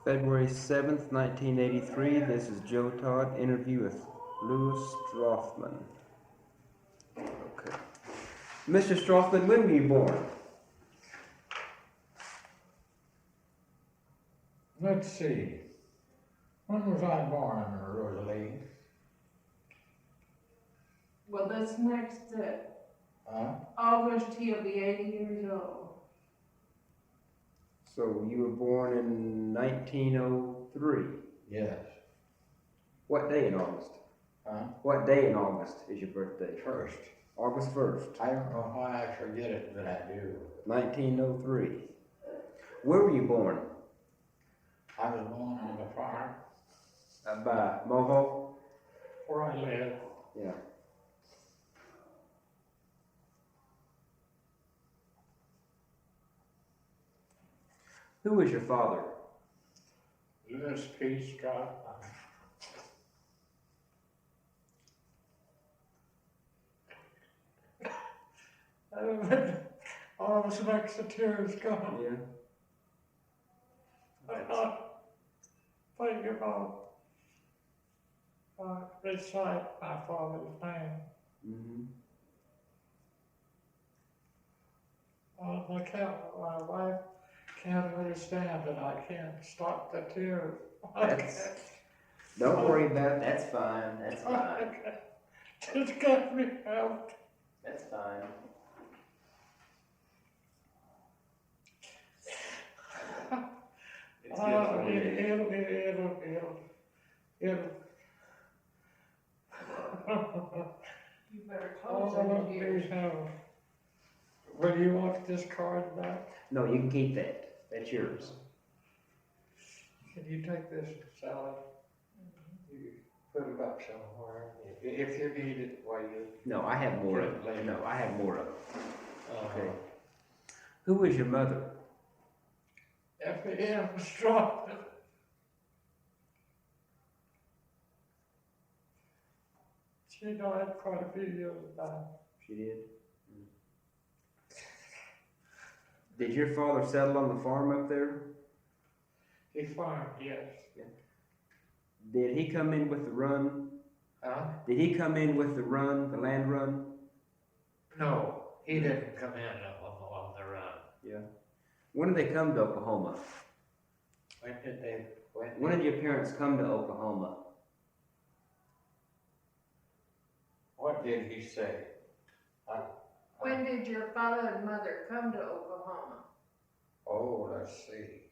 February 7th, 1983. This is Joe Todd. Interview with Louis Strothman. Okay. Mr. Strothman, when were you born? Let's see. When was I born, Rosalie? Well, this next Huh? August, he'll be 80 years old. So you were born in 1903. Yes. What day in August? Huh? What day in August is your birthday? First. August 1st, I don't know why I forget it, but I do. 1903. Where were you born? I was born on the farm By Mulhall? where I live. Yeah. Who was your father? Louis P. Strothman. Almost makes the tears come. Yeah. Think about recite my father's name. Mm-hmm. My wife can't understand it. I can't stop the tears. Don't worry about it. That's fine. That's fine. Just get me out. That's fine. It's good for you. It'll. You better close those ears. Will you want this card back? No, you can keep that. That's yours. Can you take this, Sally? You put it up somewhere. If you need it, while you. No, I have more of Later. it. No, I have more of it. Okay. Okay. Who was your mother? F.M. Strothman. She died quite a few years back. She did. Did your father settle on the farm up there? He farmed, yes. Did he come in with the run? Huh? Did he come in with the run, the land run? No, he didn't come in on the run. Yeah. When did they come to Oklahoma? When did they? When did your parents come to Oklahoma? What did he say? When did your father and mother come to Oklahoma? Oh, let's see.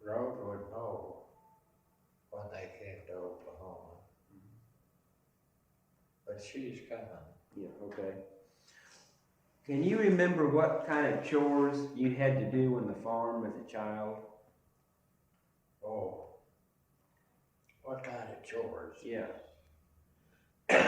Rose would know when they came to Oklahoma. But she's coming. Yeah, okay. Can you remember what kind of chores you had to do on the farm as a child? Oh. What kind of chores? Yeah. I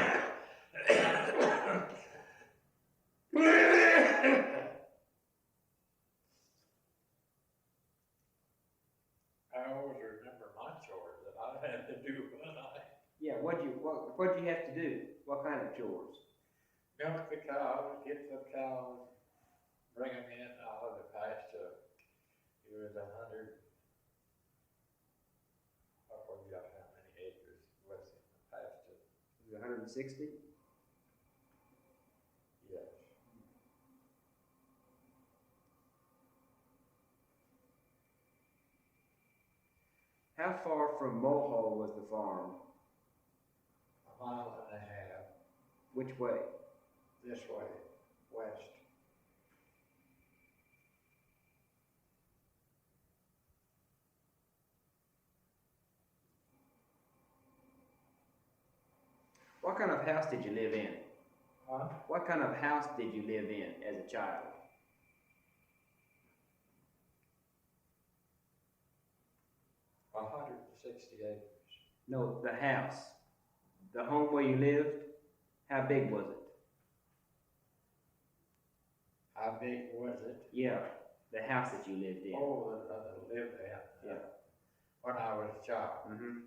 always remember my chores that I had to do when I Yeah, what'd you have to do? What kind of chores? milk the cows, get the cows, bring them in out of the pasture. It was 100. I forgot how many acres was in the pasture. 160? Yes. How far from Mulhall was the farm? A mile and a half Which way? this way, west. What kind of house did you live in? Huh? What kind of house did you live in as a child? 160 acres. No, the house. The home where you lived, how big was it? How big was it? Yeah, the house that you lived in. Oh, the lived there. Yeah. When I was a child, Mm-hmm.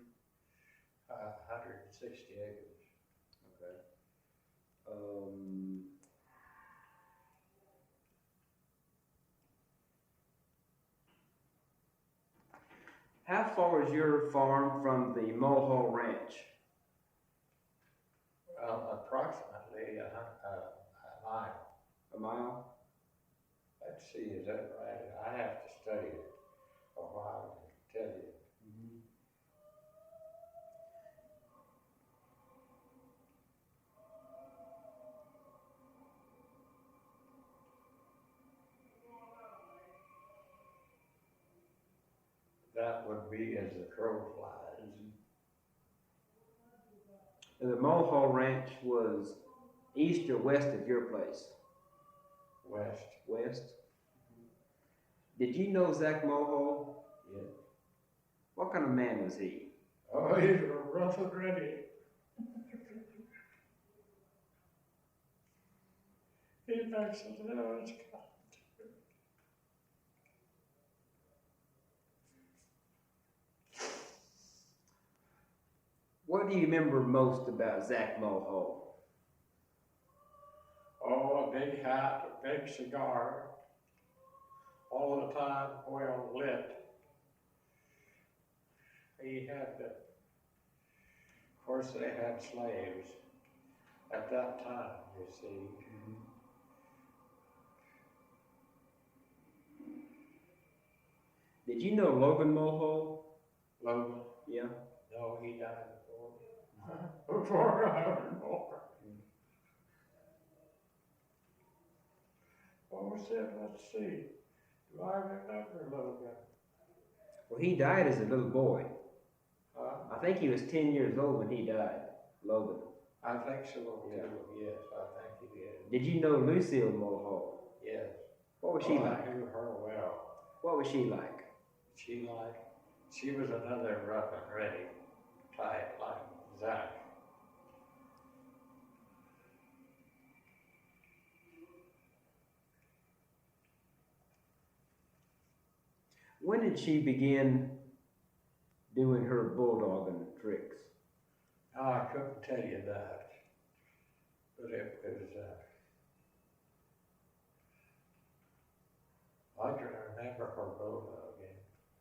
160 acres. Okay. How far is your farm from the Mulhall Ranch? Approximately a mile. A mile? Let's see, is that right? I have to study it a while to tell you. That would be as the crow flies. And the Mulhall Ranch was east or west of your place? West. West? Did you know Zach Mulhall? Yeah. What kind of man was he? Oh, he's rough and ready. He makes a little What do you remember most about Zach Mulhall? Oh, a big hat, a big cigar, all the time well lit. He had of course they had slaves at that time, you see. Did you know Logan Mulhall? Logan? Yeah. No, he died before I was born. What was it? Let's see. Do I remember Logan? Well, he died as a little boy. Huh? I think he was 10 years old when he died, Logan. I think so too. Yeah. Yes, I think he did. Did you know Lucille Mulhall? Yes. What was she like? I knew her well. What was she like? She was another rough and ready type like Zach. When did she begin doing her bulldogging tricks? Oh, I couldn't tell you that, but it was, I can remember her bulldogging.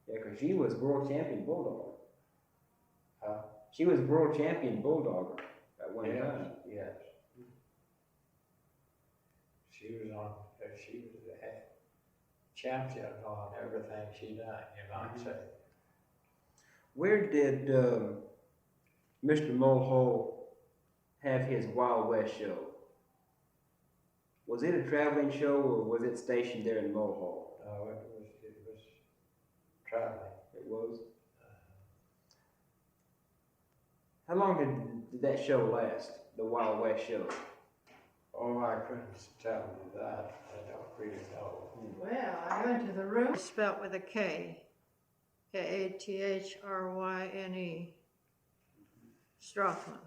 Yeah, because she was world champion bulldogger. Huh? She was world champion bulldogger at one Yes, time. yes. She was the head champion on everything she done, you might say. Where did Mr. Mulhall have his Wild West show? Was it a traveling show or was it stationed there in Mulhall? No, it was traveling. It was? How long did that show last, the Wild West show? Oh, I couldn't tell you that. I don't really know. Well, I went to the room. Spelt with a K. K-A-T-H-R-Y-N-E. Strothman.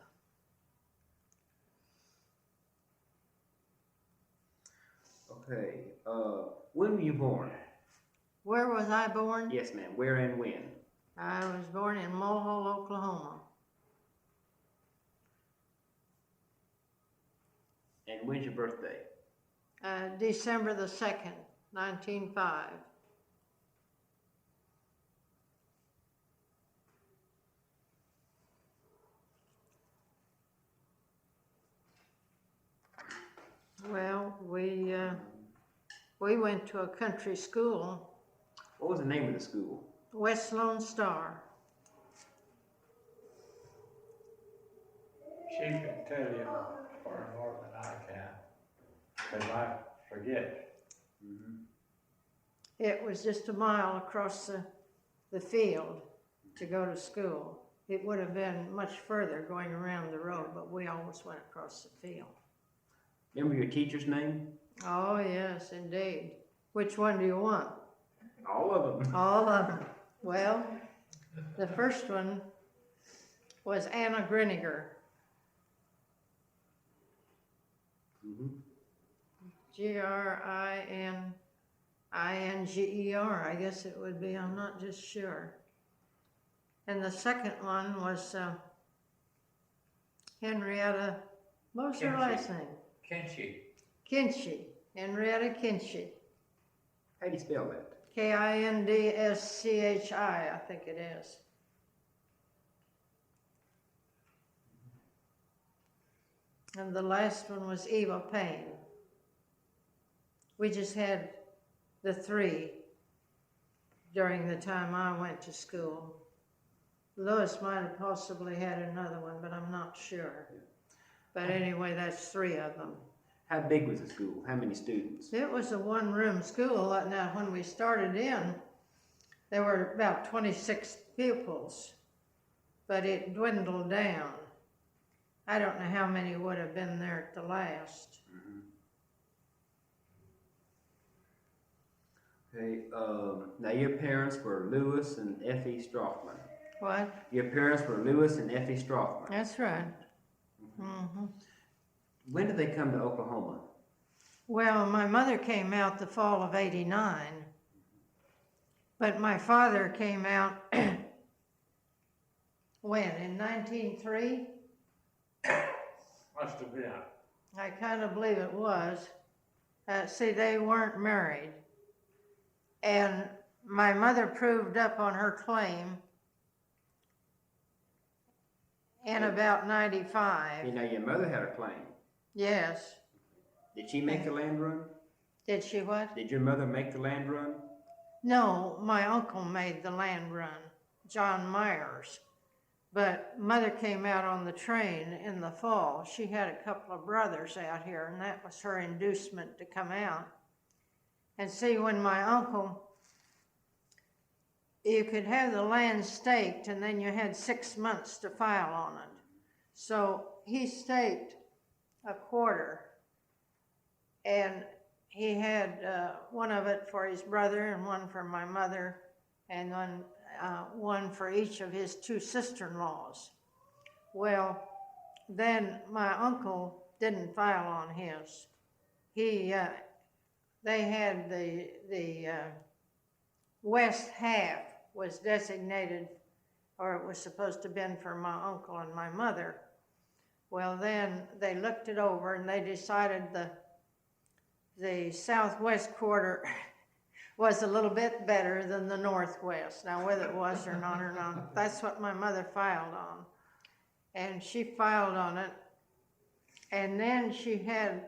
Okay. When were you born? Where was I born? Yes, ma'am. Where and when? I was born in Mulhall, Oklahoma. And when's your birthday? December the 2nd, 1905. Well, we went to a country school. What was the name of the school? West Lone Star. She can tell you far more than I can, because I forget. It was just a mile across the field to go to school. It would have been much further going around the road, but we always went across the field. Remember your teacher's name? Oh, yes, indeed. Which one do you want? All of them. All of them. Well, the first one was Anna Griniger. G-R-I-N-I-N-G-E-R, I guess it would be, I'm not just sure. And the second one was Henrietta, what was her last name? Kinchy. Kinchy, Henrietta Kinchy. How do you spell that? Kindschchi, I think it is. And the last one was Eva Payne. We just had the three during the time I went to school. Lois might have possibly had another one, but I'm not sure. But anyway, that's three of them. How big was the school? How many students? It was a one-room school. Now, when we started in, there were about 26 pupils, but it dwindled down. I don't know how many would have been there at the last. Okay, now your parents were Lewis and Effie Strothman. What? Your parents were Lewis and Effie Strothman. That's right. Mm-hmm. When did they come to Oklahoma? Well, my mother came out the fall of '89, but my father came out when? In 1903? Must have been. I kind of believe it was. See, they weren't married. And my mother proved up on her claim in about 95. You know, your mother had a claim. Yes. Did she make the land run? Did she what? Did your mother make the land run? No, my uncle made the land run, John Myers. But mother came out on the train in the fall. She had a couple of brothers out here, and that was her inducement to come out. And see, when my uncle, you could have the land staked, and then you had 6 months to file on it. So he staked a quarter, and he had one of it for his brother and one for my mother, and then one for each of his two sister-in-laws. Well, then my uncle didn't file on his. They had the west half was designated, or it was supposed to have been for my uncle and my mother. Well, then they looked it over and they decided the southwest quarter was a little bit better than the northwest. Now, whether it was or not, that's what my mother filed on. And she filed on it, and then she had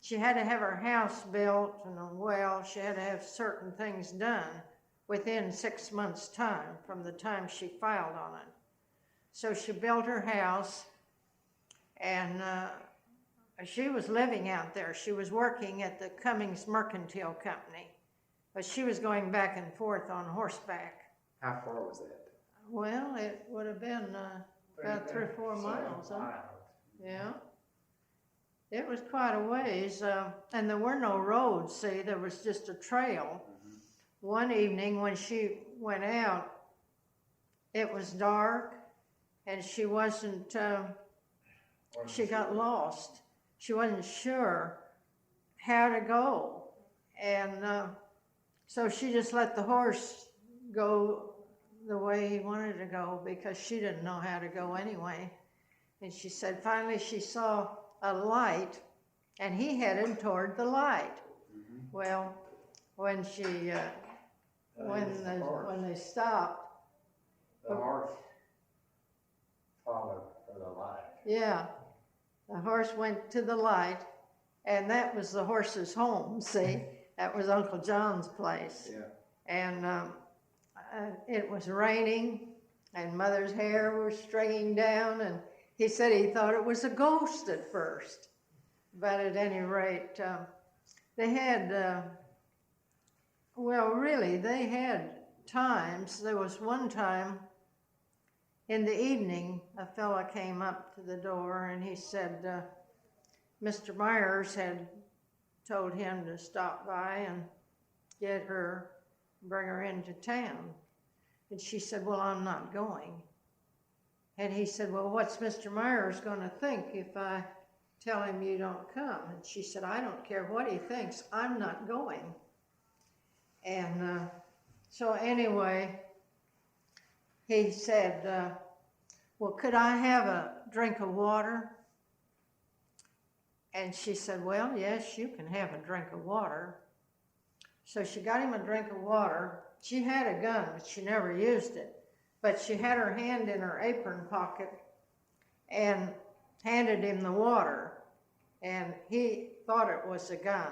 to have her house built and a well. She had to have certain things done within 6 months' time from the time she filed on it. So she built her house, and she was living out there. She was working at the Cummings Mercantile Company, but she was going back and forth on horseback. How far was that? Well, it would have been about 3 or 4 miles. Huh? Yeah. It was quite a ways, and there were no roads, see, there was just a trail. One evening when she went out, it was dark, and she wasn't, she got lost. She wasn't sure how to go, and so she just let the horse go the way he wanted to go because she didn't know how to go anyway. And she said finally she saw a light, and he headed toward the light. Well, when she when they stopped, The horse followed for the light. yeah, the horse went to the light, and that was the horse's home. See, that was Uncle John's place. Yeah. And it was raining, and Mother's hair was stringing down, and he said he thought it was a ghost at first. But at any rate, they had, well, really, they had times. There was one time in the evening, a fella came up to the door, and he said Mr. Myers had told him to stop by and get her, bring her into town. And she said, well, I'm not going. And he said, well, what's Mr. Myers going to think if I tell him you don't come? And she said, I don't care what he thinks, I'm not going. And so anyway, he said, well, could I have a drink of water? And she said, well, yes, you can have a drink of water. So she got him a drink of water. She had a gun, but she never used it. But she had her hand in her apron pocket and handed him the water. And he thought it was a gun.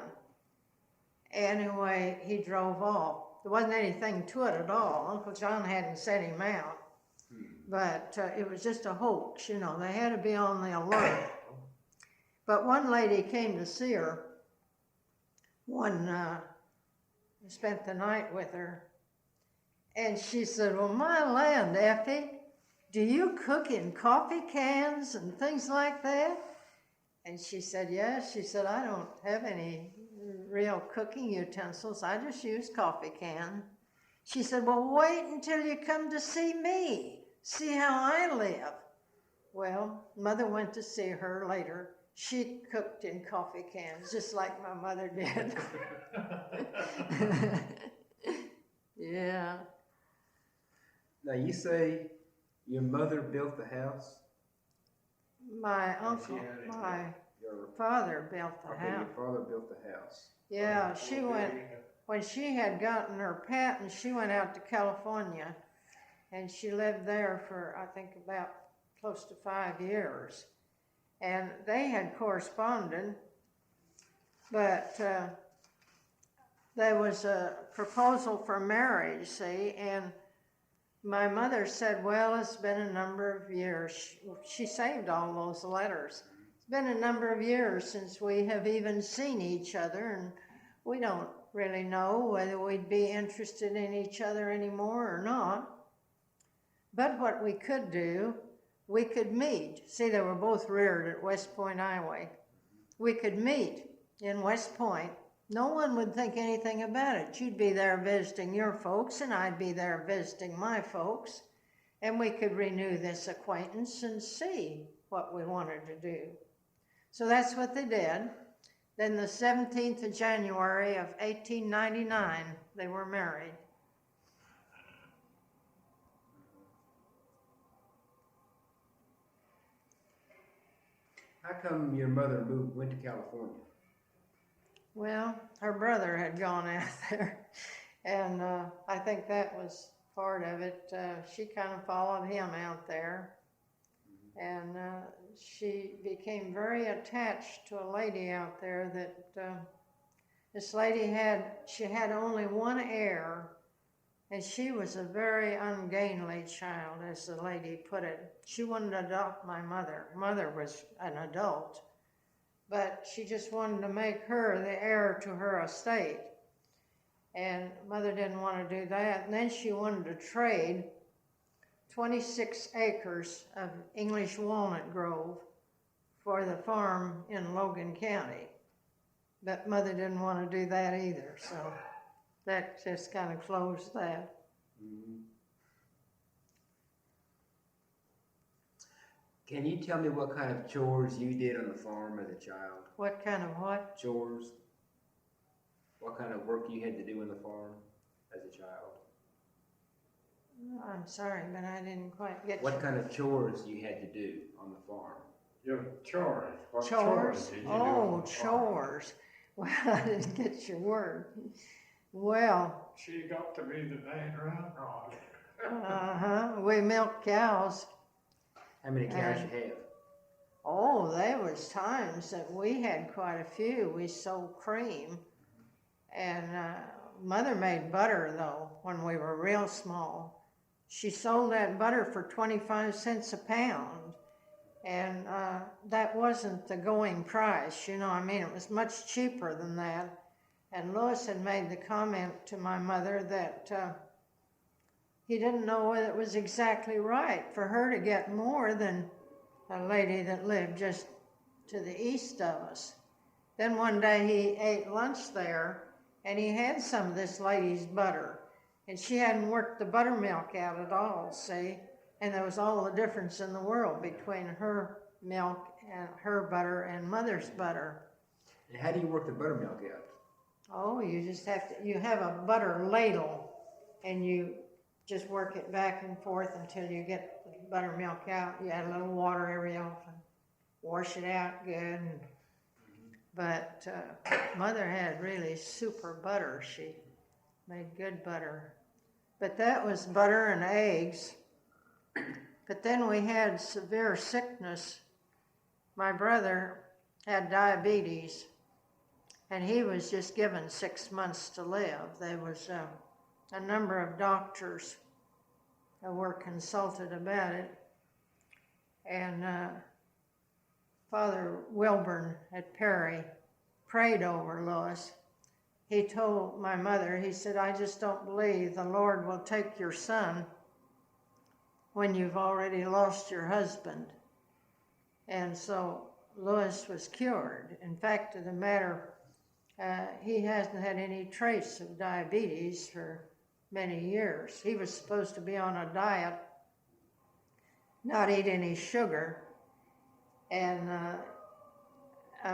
Anyway, he drove off. There wasn't anything to it at all. Uncle John hadn't sent him out. But it was just a hoax, you know. They had to be on the alert. But one lady came to see her. Spent the night with her. And she said, well, my land, Effie, do you cook in coffee cans and things like that? And she said, yes. She said, I don't have any real cooking utensils. I just use coffee can. She said, well, wait until you come to see me. See how I live. Well, Mother went to see her later. She cooked in coffee cans, just like my mother did. Yeah. Now you say your mother built the house? My uncle, my father built the Okay, house. your father built the house. Yeah, she went, when she had gotten her patent, she went out to California, and she lived there for, I think, about close to 5 years. And they had corresponded, but there was a proposal for marriage, see, and my mother said, well, it's been a number of years. She saved all those letters. It's been a number of years since we have even seen each other, and we don't really know whether we'd be interested in each other anymore or not. But what we could do, we could meet. See, they were both reared at West Point, Iowa. We could meet in West Point. No one would think anything about it. You'd be there visiting your folks, and I'd be there visiting my folks. And we could renew this acquaintance and see what we wanted to do. So that's what they did. Then the 17th of January of 1899, they were married. How come your mother went to California? Well, her brother had gone out there, and I think that was part of it. She kind of followed him out there, and she became very attached to a lady out there that this lady had only one heir, and she was a very ungainly child, as the lady put it. She wanted to adopt my mother. Mother was an adult, but she just wanted to make her the heir to her estate. And Mother didn't want to do that. And then she wanted to trade 26 acres of English walnut grove for the farm in Logan County. But Mother didn't want to do that either, so that just kind of closed that. Mm-hmm. Can you tell me what kind of chores you did on the farm as a child? What kind of what? Chores? What kind of work you had to do on the farm as a child? I'm sorry, but I didn't quite get What you. kind of chores you had to do on the farm? Your chores. What Chores? did you do Oh, on the farm? chores. Well, I didn't get your word. Well, She got to be the main ramrod. we milked cows. How many cows you have? Oh, there was times that we had quite a few. We sold cream, and Mother made butter though when we were real small. She sold that butter for 25 cents a pound, and that wasn't the going price, you know. I mean, it was much cheaper than that. And Louis had made the comment to my mother that he didn't know whether it was exactly right for her to get more than a lady that lived just to the east of us. Then one day he ate lunch there, and he had some of this lady's butter, and she hadn't worked the buttermilk out at all, see? And there was all the difference in the world between her milk and her butter and Mother's butter. And how do you work the buttermilk out? Oh, you just you have a butter ladle, and you just work it back and forth until you get the buttermilk out. You add a little water every often, wash it out good, and But Mother had really super butter. She made good butter. But that was butter and eggs. But then we had severe sickness. My brother had diabetes, and he was just given 6 months to live. There was a number of doctors that were consulted about it. And Father Wilburn at Perry prayed over Lois. He told my mother, he said, I just don't believe the Lord will take your son when you've already lost your husband. And so Lois was cured. In fact, of the matter, he hasn't had any trace of diabetes for many years. He was supposed to be on a diet, not eat any sugar. And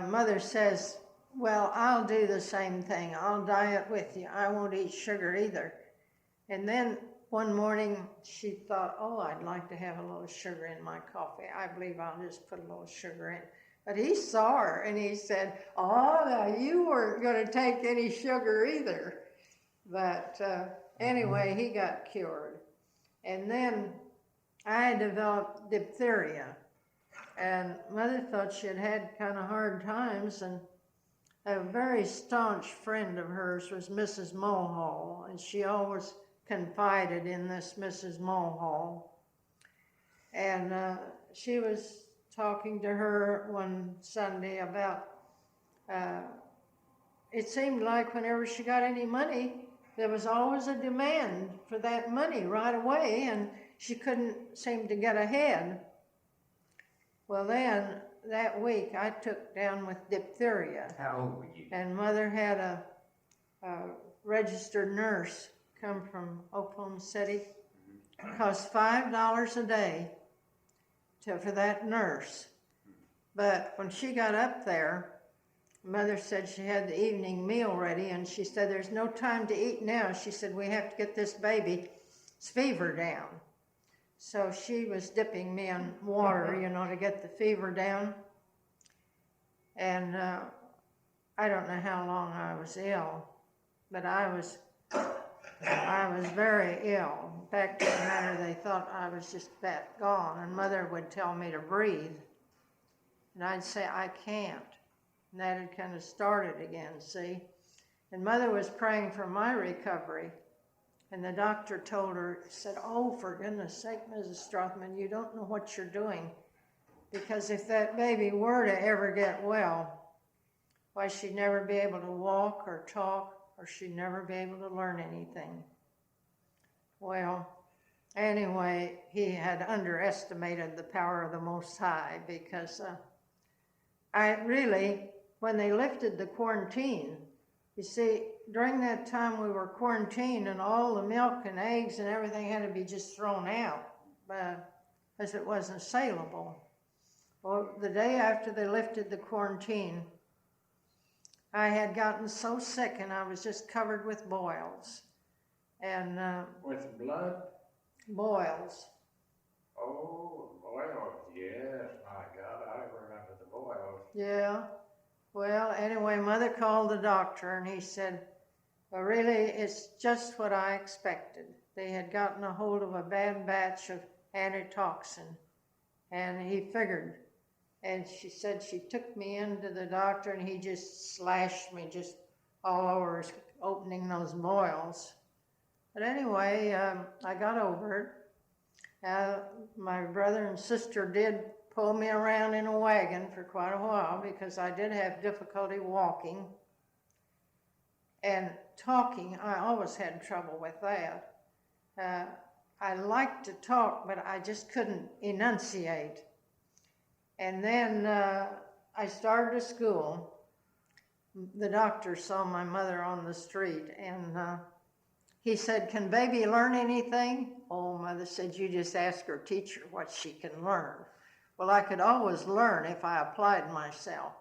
Mother says, well, I'll do the same thing. I'll diet with you. I won't eat sugar either. And then one morning she thought, oh, I'd like to have a little sugar in my coffee. I believe I'll just put a little sugar in. But he saw her and he said, oh, now you weren't going to take any sugar either. But anyway, he got cured. And then I developed diphtheria. And Mother thought she had had kind of hard times, and a very staunch friend of hers was Mrs. Mulhall, and she always confided in this Mrs. Mulhall. And she was talking to her one Sunday about, it seemed like whenever she got any money, there was always a demand for that money right away, and she couldn't seem to get ahead. Well, then, that week, I took down with diphtheria. How old were you? And Mother had a registered nurse come from Oklahoma City. It cost $5 a day for that nurse. But when she got up there, Mother said she had the evening meal ready, and she said, there's no time to eat now. She said, we have to get this baby's fever down. So she was dipping me in water, you know, to get the fever down. And I don't know how long I was ill, but I was very ill. In fact, of the matter, they thought I was just that gone. And Mother would tell me to breathe, and I'd say, I can't. And that had kind of started again, see? And Mother was praying for my recovery. And the doctor told her, said, oh, for goodness sake, Mrs. Strothman, you don't know what you're doing. Because if that baby were to ever get well, why, she'd never be able to walk or talk, or she'd never be able to learn anything. Well, anyway, he had underestimated the power of the Most High, because when they lifted the quarantine, you see, during that time we were quarantined, and all the milk and eggs and everything had to be just thrown out because it wasn't saleable. Well, the day after they lifted the quarantine, I had gotten so sick and I was just covered with boils. And With blood? boils. Oh, boils, yes, my God, I remember the boils. Yeah. Well, anyway, Mother called the doctor and he said, well, really, it's just what I expected. They had gotten a hold of a bad batch of antitoxin, and he figured. And she said she took me into the doctor and he just slashed me just all over, opening those boils. But anyway, I got over it. My brother and sister did pull me around in a wagon for quite a while because I did have difficulty walking. And talking, I always had trouble with that. I liked to talk, but I just couldn't enunciate. And then I started a school. The doctor saw my mother on the street, and he said, can baby learn anything? Oh, Mother said, you just ask her teacher what she can learn. Well, I could always learn if I applied myself.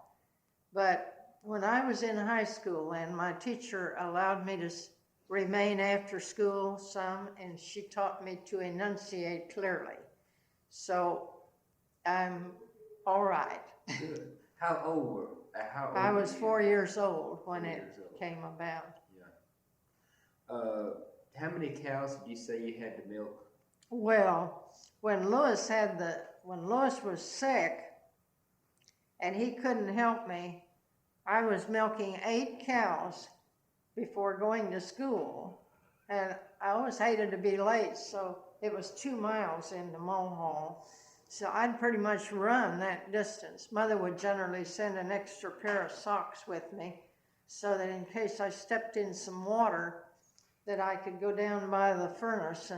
But when I was in high school and my teacher allowed me to remain after school some, and she taught me to enunciate clearly. So I'm all right. Good. How old how old I were was you? 4 years old when 4 it years old. came about. How many cows did you say you had to milk? Well, when Lewis was sick and he couldn't help me, I was milking 8 cows before going to school. And I always hated to be late, so it was 2 miles into Mulhall. So I'd pretty much run that distance. Mother would generally send an extra pair of socks with me so that in case I stepped in some water, that I could go down by the furnace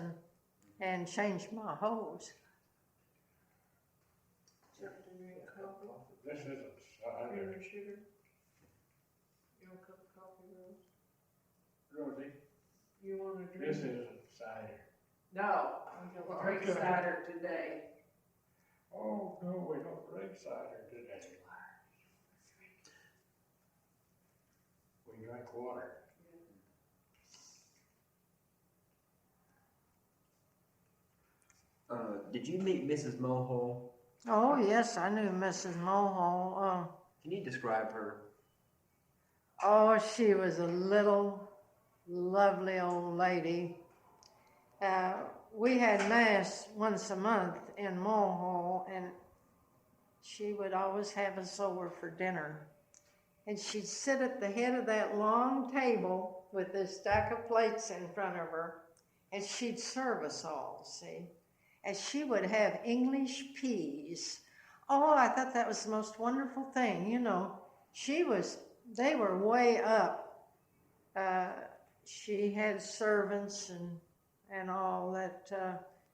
and change my hose. This isn't cider. Sugar? You want a cup of coffee, Rosie, You want a this isn't cider. No, I don't drink cider today. Oh, no, we don't drink cider today. We drink water. Did you meet Mrs. Mulhall? Oh, yes, I knew Mrs. Mulhall. Can you describe her? Oh, she was a little, lovely old lady. We had Mass once a month in Mulhall, and she would always have us over for dinner. And she'd sit at the head of that long table with this stack of plates in front of her, and she'd serve us all, see? And she would have English peas. Oh, I thought that was the most wonderful thing, you know. They were way up. She had servants and all that.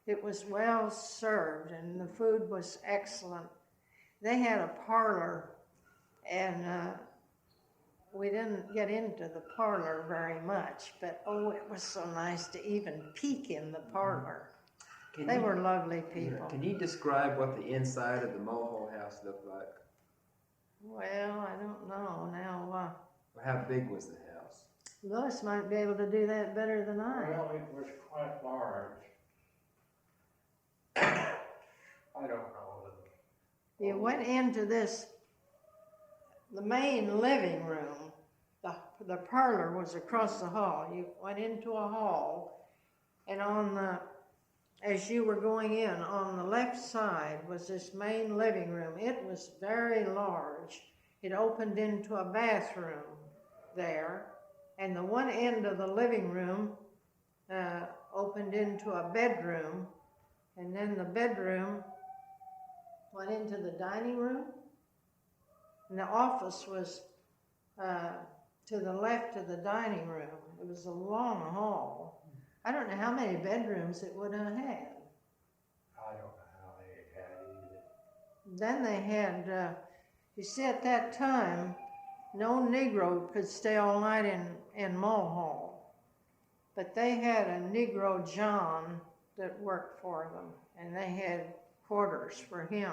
It was well served, and the food was excellent. They had a parlor, and we didn't get into the parlor very much, but oh, it was so nice to even peek in the parlor. They were lovely people. Can you describe what the inside of the Mulhall house looked like? Well, I don't know now. Or how big was the house? Lois might be able to do that better than I. Well, it was quite large. I don't know. You went into the main living room. The parlor was across the hall. You went into a hall, and as you were going in, on the left side was this main living room. It was very large. It opened into a bathroom there, and the one end of the living room opened into a bedroom, and then the bedroom went into the dining room, and the office was to the left of the dining room. It was a long hall. I don't know how many bedrooms it would have had. I don't know how they had either. Then they had, you see, at that time, no Negro could stay all night in Mulhall. But they had a Negro John that worked for them, and they had quarters for him.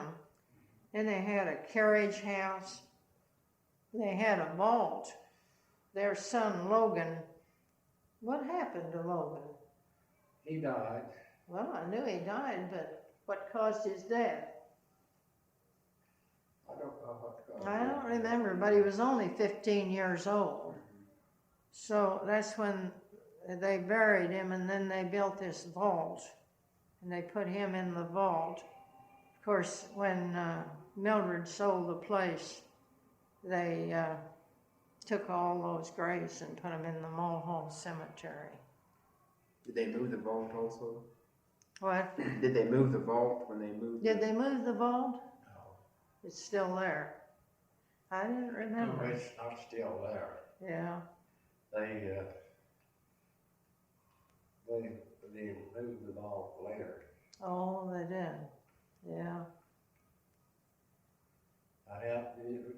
Then they had a carriage house. They had a vault. Their son, Logan, what happened to Logan? He died. Well, I knew he died, but what caused his death? I don't know what caused I don't it. remember, but he was only 15 years old. So that's when they buried him, and then they built this vault, and they put him in the vault. Of course, when Mildred sold the place, they took all those graves and put them in the Mulhall Cemetery. Did they move the vault also? What? Did they move the vault when they moved? Did they move the vault? No. It's still there. I didn't remember. No, it's not still there. Yeah. They moved the ball later. Oh, they did. Yeah. I have to.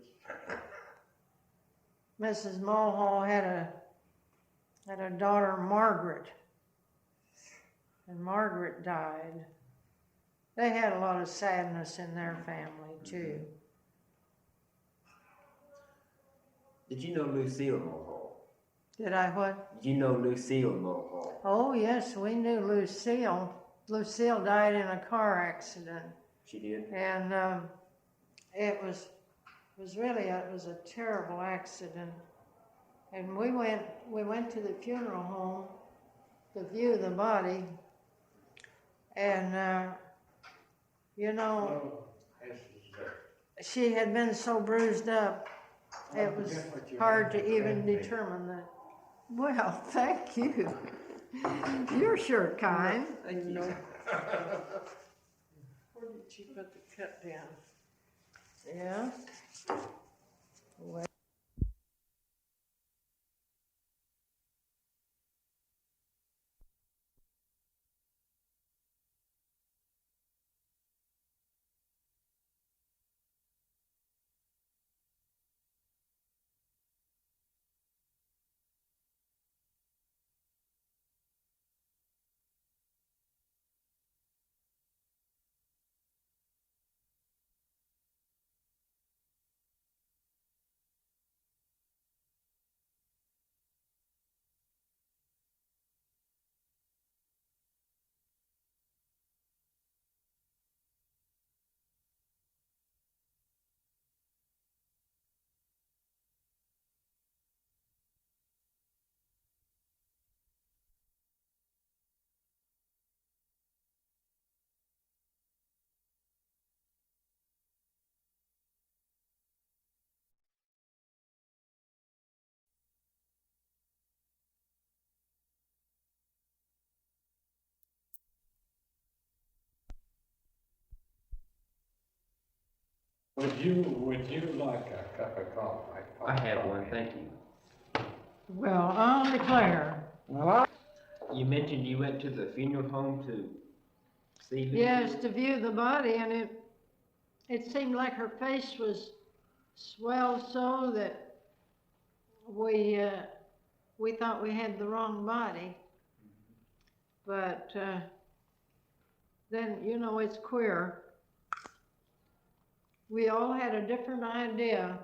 Mrs. Mulhall had a daughter, Margaret, and Margaret died. They had a lot of sadness in their family too. Did you know Lucille Mulhall? Did I what? Did you know Lucille Mulhall? Oh yes, we knew Lucille. Lucille died in a car accident, She did? and it it was a terrible accident. And we went to the funeral home to view the body. And, you know, she had been so bruised up, it was hard to even determine that. Well, thank you. You're sure kind. Thank you. Where did she put the cut down? Yeah. Well, Would you like a cup of coffee? I have one, thank you. well, I'll declare. You mentioned you went to the funeral home to see who? Yes, to view the body, and it seemed like her face was swelled so that we thought we had the wrong body. But then, you know, it's queer. We all had a different idea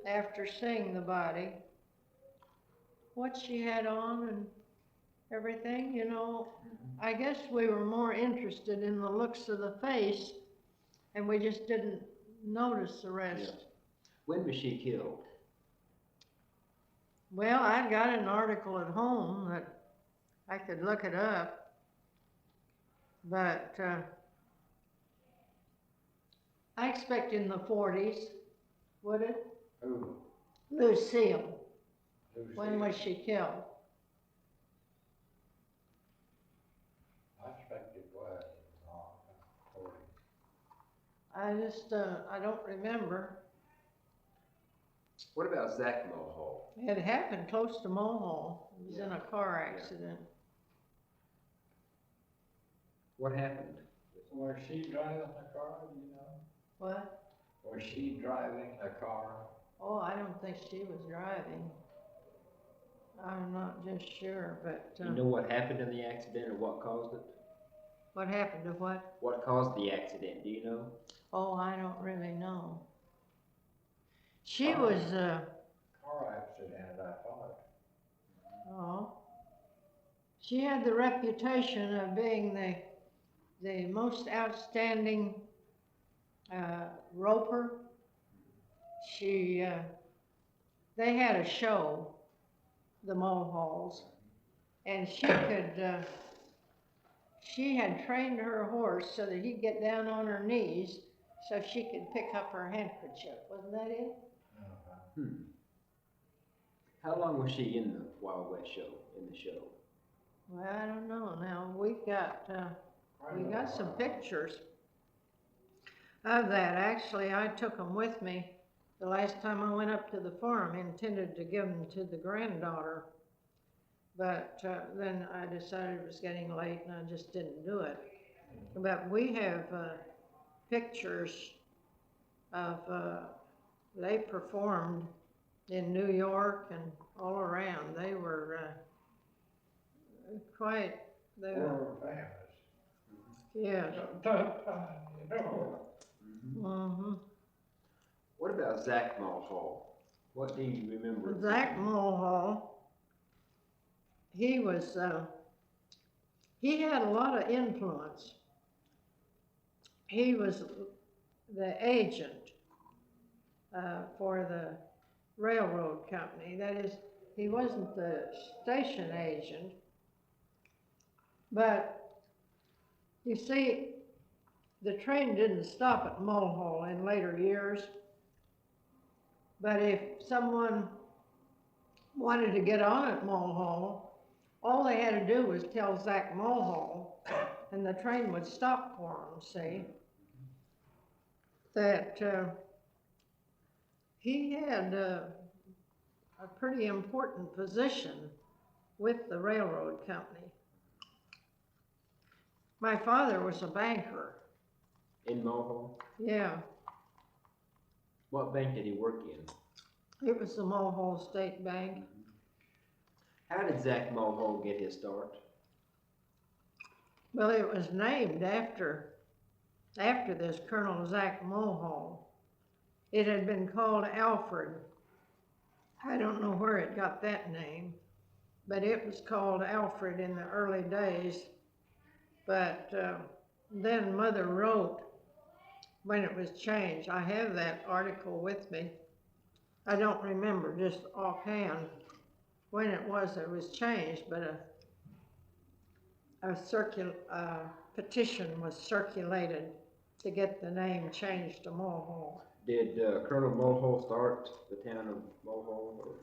after seeing the body, what she had on and everything, you know. I guess we were more interested in the looks of the face, and we just didn't notice the rest. Yeah. When was she killed? Well, I got an article at home that I could look it up, but I expect in the 40s, would it? Who? Lucille. When was she killed? I expect it was in 40. I just, I don't remember. What about Zach Mulhall? It happened close to Mulhall. It was in a car accident. What happened? Was she driving the car, do you know? What? Was she driving the car? Oh, I don't think she was driving. I'm not just sure, but Do you know what happened in the accident or what caused it? what happened to what? What caused the accident, do you know? Oh, I don't really know. She was, Car accident, I thought. oh, she had the reputation of being the most outstanding roper. She, they had a show, the Mulhalls, and she could, she had trained her horse so that he'd get down on her knees so she could pick up her handkerchief. Wasn't that it? How long was she in the Wild West show, in the show? Well, I don't know. Now, we got some pictures of that. Actually, I took them with me the last time I went up to the farm, intended to give them to the granddaughter. But then I decided it was getting late and I just didn't do it. But we have pictures of, they performed in New York and all around. They were quite, they were, yes. Mm-hmm. What about Zach Mulhall? What do you remember? of Zach him? Mulhall, he was, he had a lot of influence. He was the agent for the railroad company. That is, he wasn't the station agent, but you see, the train didn't stop at Mulhall in later years, but if someone wanted to get on at Mulhall, all they had to do was tell Zach Mulhall, and the train would stop for them, see? That he had a pretty important position with the railroad company. My father was a banker. In Mulhall? Yeah, What bank did he work in? it was the Mulhall State Bank. How did Zach Mulhall get his start? Well, it was named after this Colonel Zach Mulhall. It had been called Alfred. I don't know where it got that name, but it was called Alfred in the early days. But then Mother wrote when it was changed. I have that article with me. I don't remember just offhand when it was changed, but a petition was circulated to get the name changed to Mulhall. Did Colonel Mulhall start the town of Mulhall?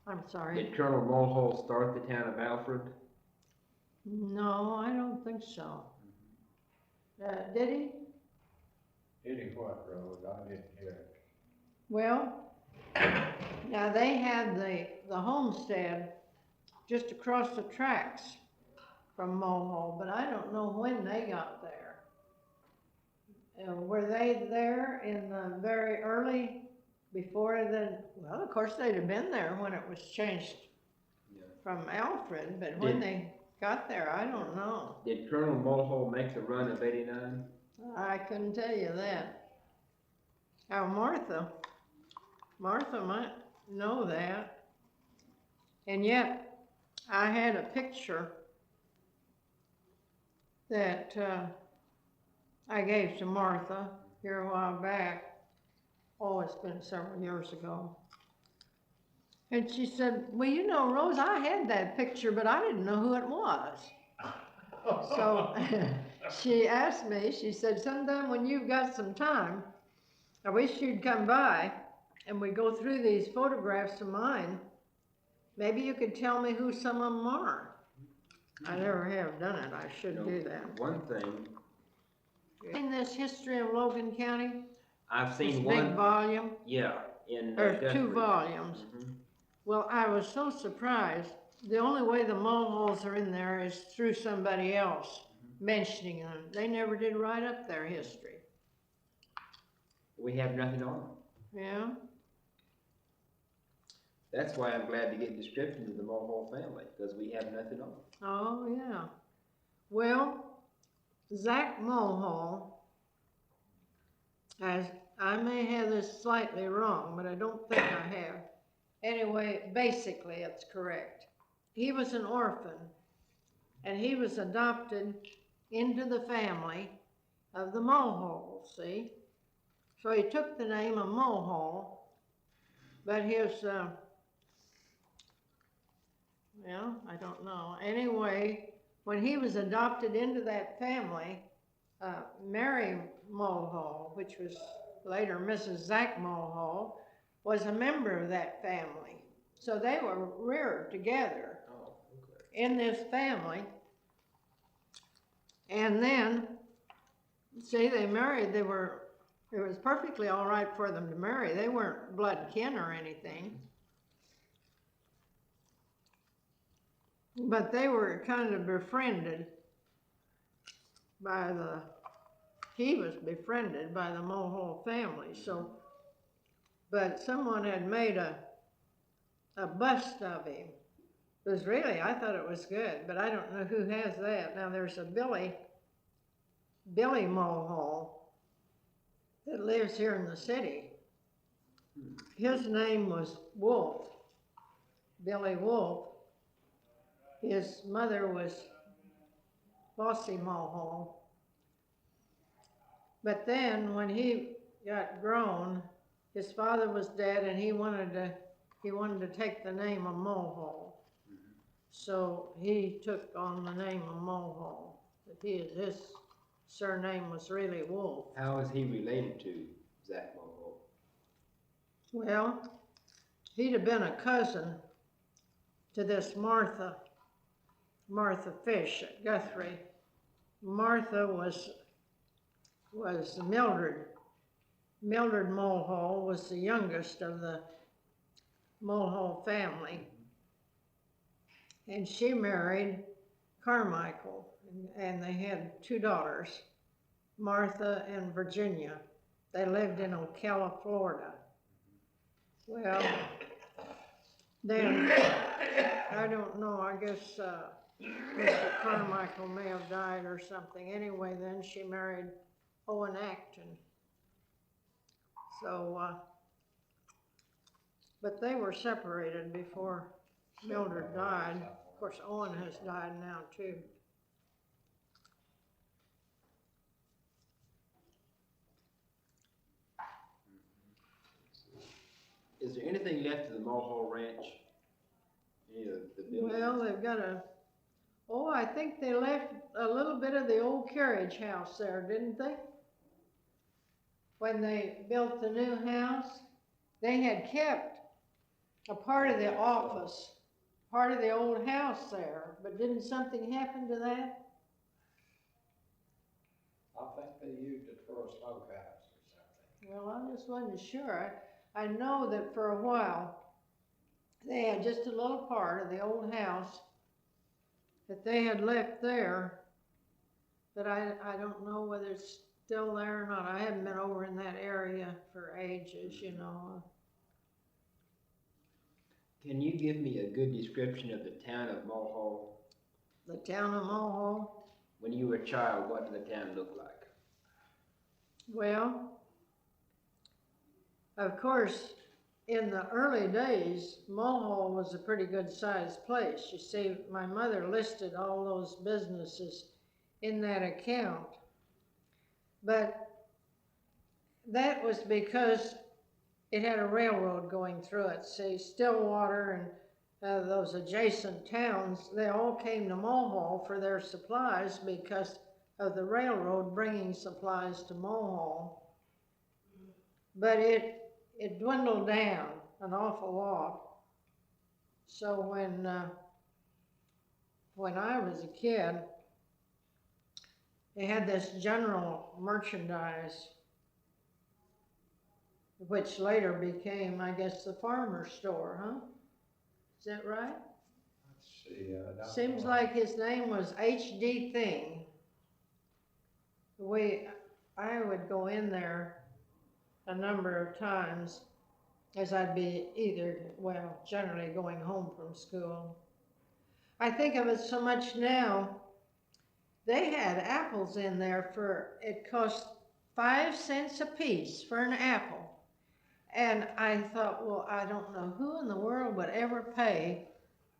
I'm sorry. Did Colonel Mulhall start the town of Alfred? No, I don't think so. Did he? Did he what, Rose? I didn't hear it. Well, now they had the homestead just across the tracks from Mulhall, but I don't know when they got there. Were they there in the very early, before the, well, of course they'd have been there when it was changed from Alfred, but when they got there, I don't know. Did Colonel Mulhall make the run of '89? I couldn't tell you that. Now Martha might know that. And yet, I had a picture that I gave to Martha here a while back. Oh, it's been several years ago. And she said, well, you know, Rose, I had that picture, but I didn't know who it was. So she asked me, she said, sometime when you've got some time, I wish you'd come by and we go through these photographs of mine. Maybe you could tell me who some of them are. I never have done it. I should do that. One thing, In this history of Logan County, I've this seen big one, volume, yeah, in there's two Guthrie. volumes. Mhm. Well, I was so surprised. The only way the Mulhalls are in there is through somebody else mentioning them. They never did write up their history. We have nothing on them. Yeah? That's why I'm glad to get descriptions of the Mulhall family, because we have nothing on them. Oh, yeah. Well, Zach Mulhall, as I may have this slightly wrong, but I don't think I have. Anyway, basically it's correct. He was an orphan, and he was adopted into the family of the Mulhalls, see? So he took the name of Mulhall, but his, well, I don't know. Anyway, when he was adopted into that family, Mary Mulhall, which was later Mrs. Zach Mulhall, was a member of that family. So they were reared together in this family. And then, see, they married, it was perfectly all right for them to marry. They weren't blood kin or anything. But they were kind of befriended by he was befriended by the Mulhall family. So, but someone had made a bust of him. It was really, I thought it was good, but I don't know who has that. Now there's a Billy Mulhall that lives here in the city. His name was Wolf, Billy Wolf. His mother was Flossie Mulhall. But then when he got grown, his father was dead and he wanted to take the name of Mulhall. So he took on the name of Mulhall. But his surname was really Wolf. How is he related to Zach Mulhall? Well, he'd have been a cousin to this Martha Fish at Guthrie. Martha was Mildred. Mildred Mulhall was the youngest of the Mulhall family. And she married Carmichael, and they had 2 daughters, Martha and Virginia. They lived in Ocala, Florida. Well, then, I don't know, I guess Mr. Carmichael may have died or something. Anyway, then she married Owen Acton. So, but they were separated before Mildred died. Of course, Owen has died now too. Is there anything left of the Mulhall Ranch? Any of the buildings? Well, they've got I think they left a little bit of the old carriage house there, didn't they? When they built the new house, they had kept a part of the office, part of the old house there, but didn't something happen to that? I think they used it for a smokehouse or something. Well, I just wasn't sure. I know that for a while, they had just a little part of the old house that they had left there, but I don't know whether it's still there or not. I haven't been over in that area for ages, you know. Can you give me a good description of the town of Mulhall? The town of Mulhall. When you were a child, what did the town look like? Well, of course, in the early days, Mulhall was a pretty good sized place. You see, my mother listed all those businesses in that account. But that was because it had a railroad going through it. See, Stillwater and those adjacent towns, they all came to Mulhall for their supplies because of the railroad bringing supplies to Mulhall. But it dwindled down an awful lot. So when I was a kid, they had this general merchandise, which later became, I guess, the farmer's store, huh? Is that right? Let's see. Seems like his name was H.D. Thing. I would go in there a number of times as I'd be generally going home from school. I think of it so much now. They had apples in there it cost 5 cents a piece for an apple. And I thought, well, I don't know who in the world would ever pay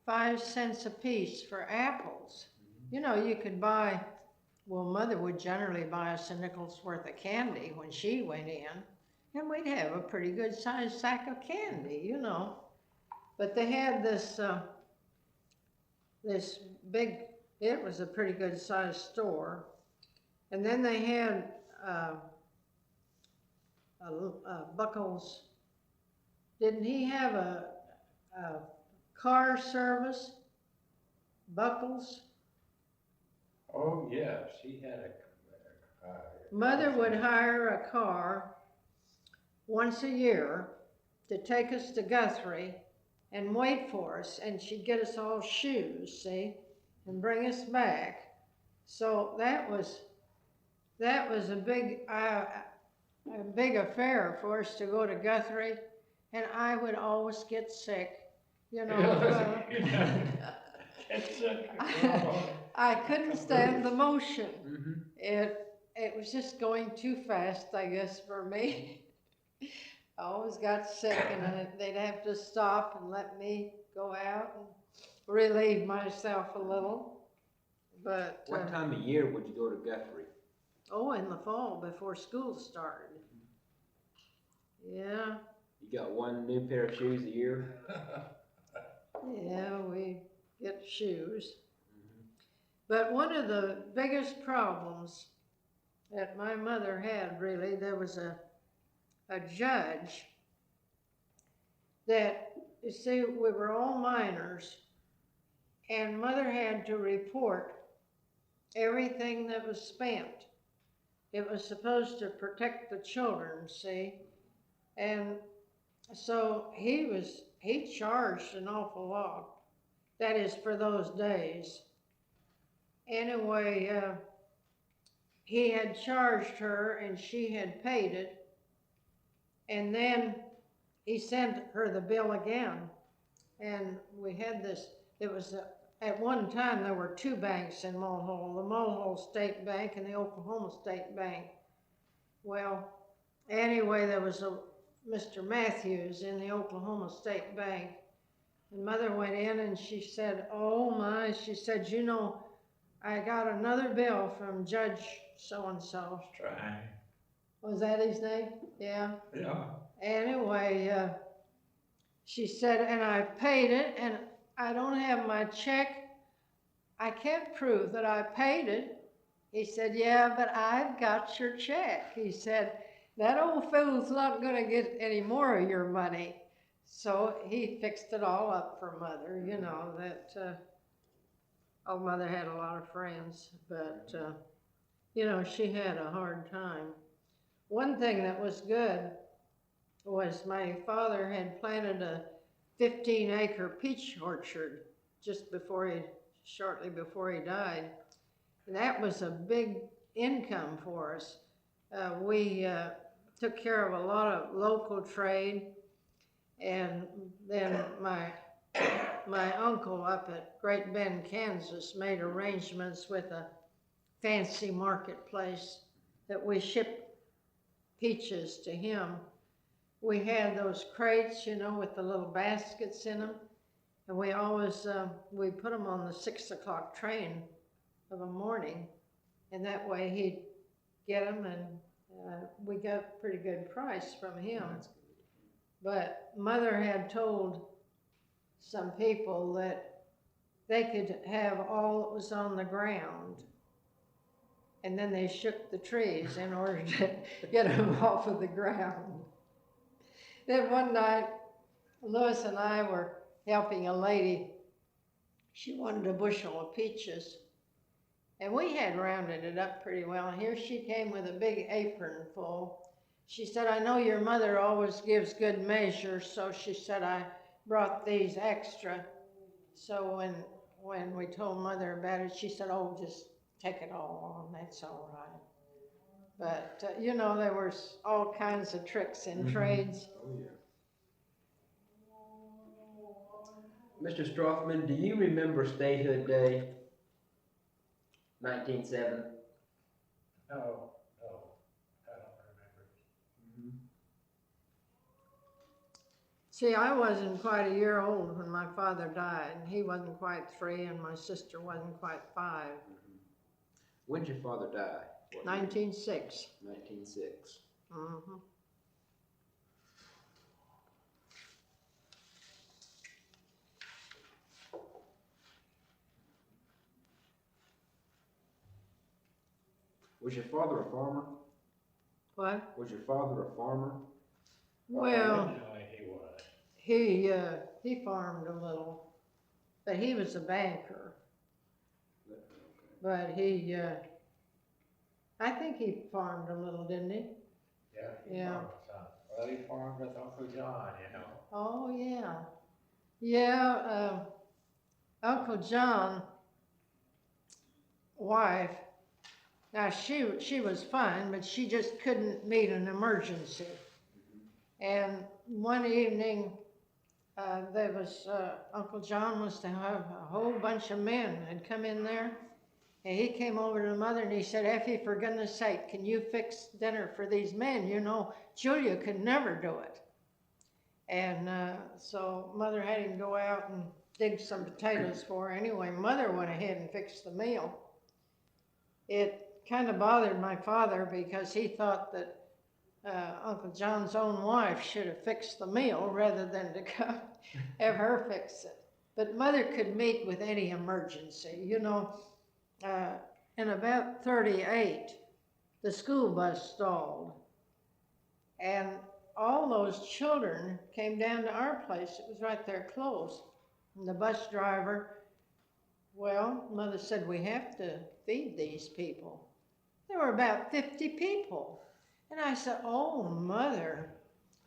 5 cents a piece for apples. You know, you could buy, Mother would generally buy us a nickel's worth of candy when she went in, and we'd have a pretty good sized sack of candy, you know. But they had this big, it was a pretty good sized store. And then they had Buckles. Didn't he have a car service? Buckles? Oh, yes, he had Mother would hire a car once a year to take us to Guthrie and wait for us, and she'd get us all shoes, see, and bring us back. So that was a big affair for us to go to Guthrie, and I would always get sick, you know. I couldn't stand the motion. Mm-hmm. It was just going too fast, I guess, for me. I always got sick, and they'd have to stop and let me go out and relieve myself a little. But What time of year would you go to Guthrie? in the fall before school started. Yeah, You got one new pair of shoes a year? yeah, we get shoes. But one of the biggest problems that my mother had, really, there was a judge that, you see, we were all minors, and mother had to report everything that was spent. It was supposed to protect the children, see? And so he charged an awful lot. That is for those days. Anyway, he had charged her and she had paid it. And then he sent her the bill again. And we had this, it was, at one time there were two banks in Mulhall, the Mulhall State Bank and the Oklahoma State Bank. Well, anyway, there was a Mr. Matthews in the Oklahoma State Bank. And mother went in and she said, oh my, she said, you know, I got another bill from Judge so-and-so. Try. Was that his name? Yeah. Yeah. Anyway, she said, and I paid it, and I don't have my check. I can't prove that I paid it. He said, yeah, but I've got your check. He said, that old fool's not gonna get any more of your money. So he fixed it all up for mother, you know, that, oh, mother had a lot of friends, but, you know, she had a hard time. One thing that was good was my father had planted a 15-acre peach orchard just before shortly before he died. And that was a big income for us. We took care of a lot of local trade, and then my uncle up at Great Bend, Kansas, made arrangements with a fancy marketplace that we shipped peaches to him. We had those crates, you know, with the little baskets in them, and we always, we put them on the 6 o'clock train of a morning, and that way he'd get them, and we got a pretty good price from him. But mother had told some people that they could have all that was on the ground, and then they shook the trees in order to get them off of the ground. Then one night, Lois and I were helping a lady. She wanted a bushel of peaches, and we had rounded it up pretty well. And here she came with a big apron full. She said, I know your mother always gives good measure, so she said, I brought these extra. So when we told mother about it, she said, oh, just take it all on, that's all right. But, you know, there were all kinds of tricks in trades. Oh, yeah. Mr. Strothman, do you remember Statehood Day, 1907? No, I don't remember. See, I wasn't quite a year old when my father died, and he wasn't quite 3, and my sister wasn't quite 5. When did your father die? 1906. 1906. Mm-hmm. Was your father a farmer? What? Was your father a farmer? Well, Originally he was. he farmed a little, but he was a banker. But he, I think he farmed a little, didn't he? Yeah, he Yeah. farmed some. Well, he farmed with Uncle John, you know. Oh, yeah. Yeah, Uncle John's wife, now she was fine, but she just couldn't meet an emergency. And one evening, there was, Uncle John was to have a whole bunch of men had come in there. And he came over to mother and he said, Effie, for goodness sake, can you fix dinner for these men? You know, Julia could never do it. And so mother had him go out and dig some potatoes for her. Anyway, mother went ahead and fixed the meal. It kind of bothered my father because he thought that Uncle John's own wife should have fixed the meal rather than to come have her fix it. But Mother could meet with any emergency. You know, in about 38, the school bus stalled. And all those children came down to our place. It was right there close. And the bus driver, well, Mother said, we have to feed these people. There were about 50 people. And I said, oh, Mother.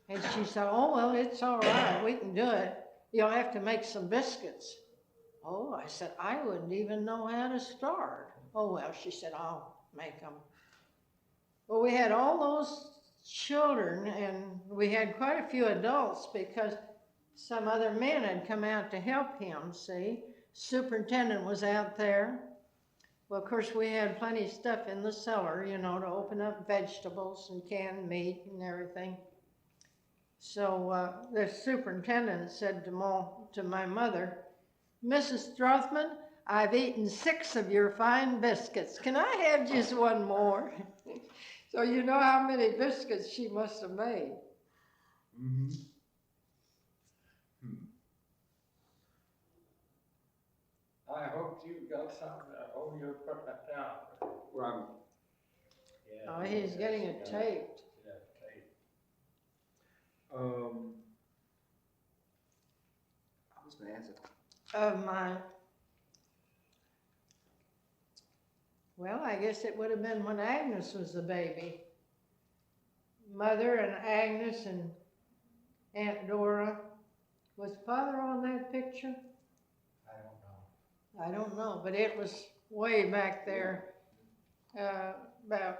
And she said, oh, well, it's all right. We can do it. You'll have to make some biscuits. Oh, I said, I wouldn't even know how to start. Oh, well, she said, I'll make them. Well, we had all those children, and we had quite a few adults because some other men had come out to help him, see. Superintendent was out there. Well, of course, we had plenty of stuff in the cellar, you know, to open up vegetables and canned meat and everything. So the superintendent said to my mother, Mrs. Strothman, I've eaten 6 of your fine biscuits. Can I have just one more? So you know how many biscuits she must have made. Mm-hmm. I hope you got something. Oh, you're putting that down. Right. Yeah. Oh, he's getting it taped. Yeah, tape. I was gonna answer. Well, I guess it would have been when Agnes was the baby. Mother and Agnes and Aunt Dora. Was Father on that picture? I don't know. I don't know, but it was way back there, about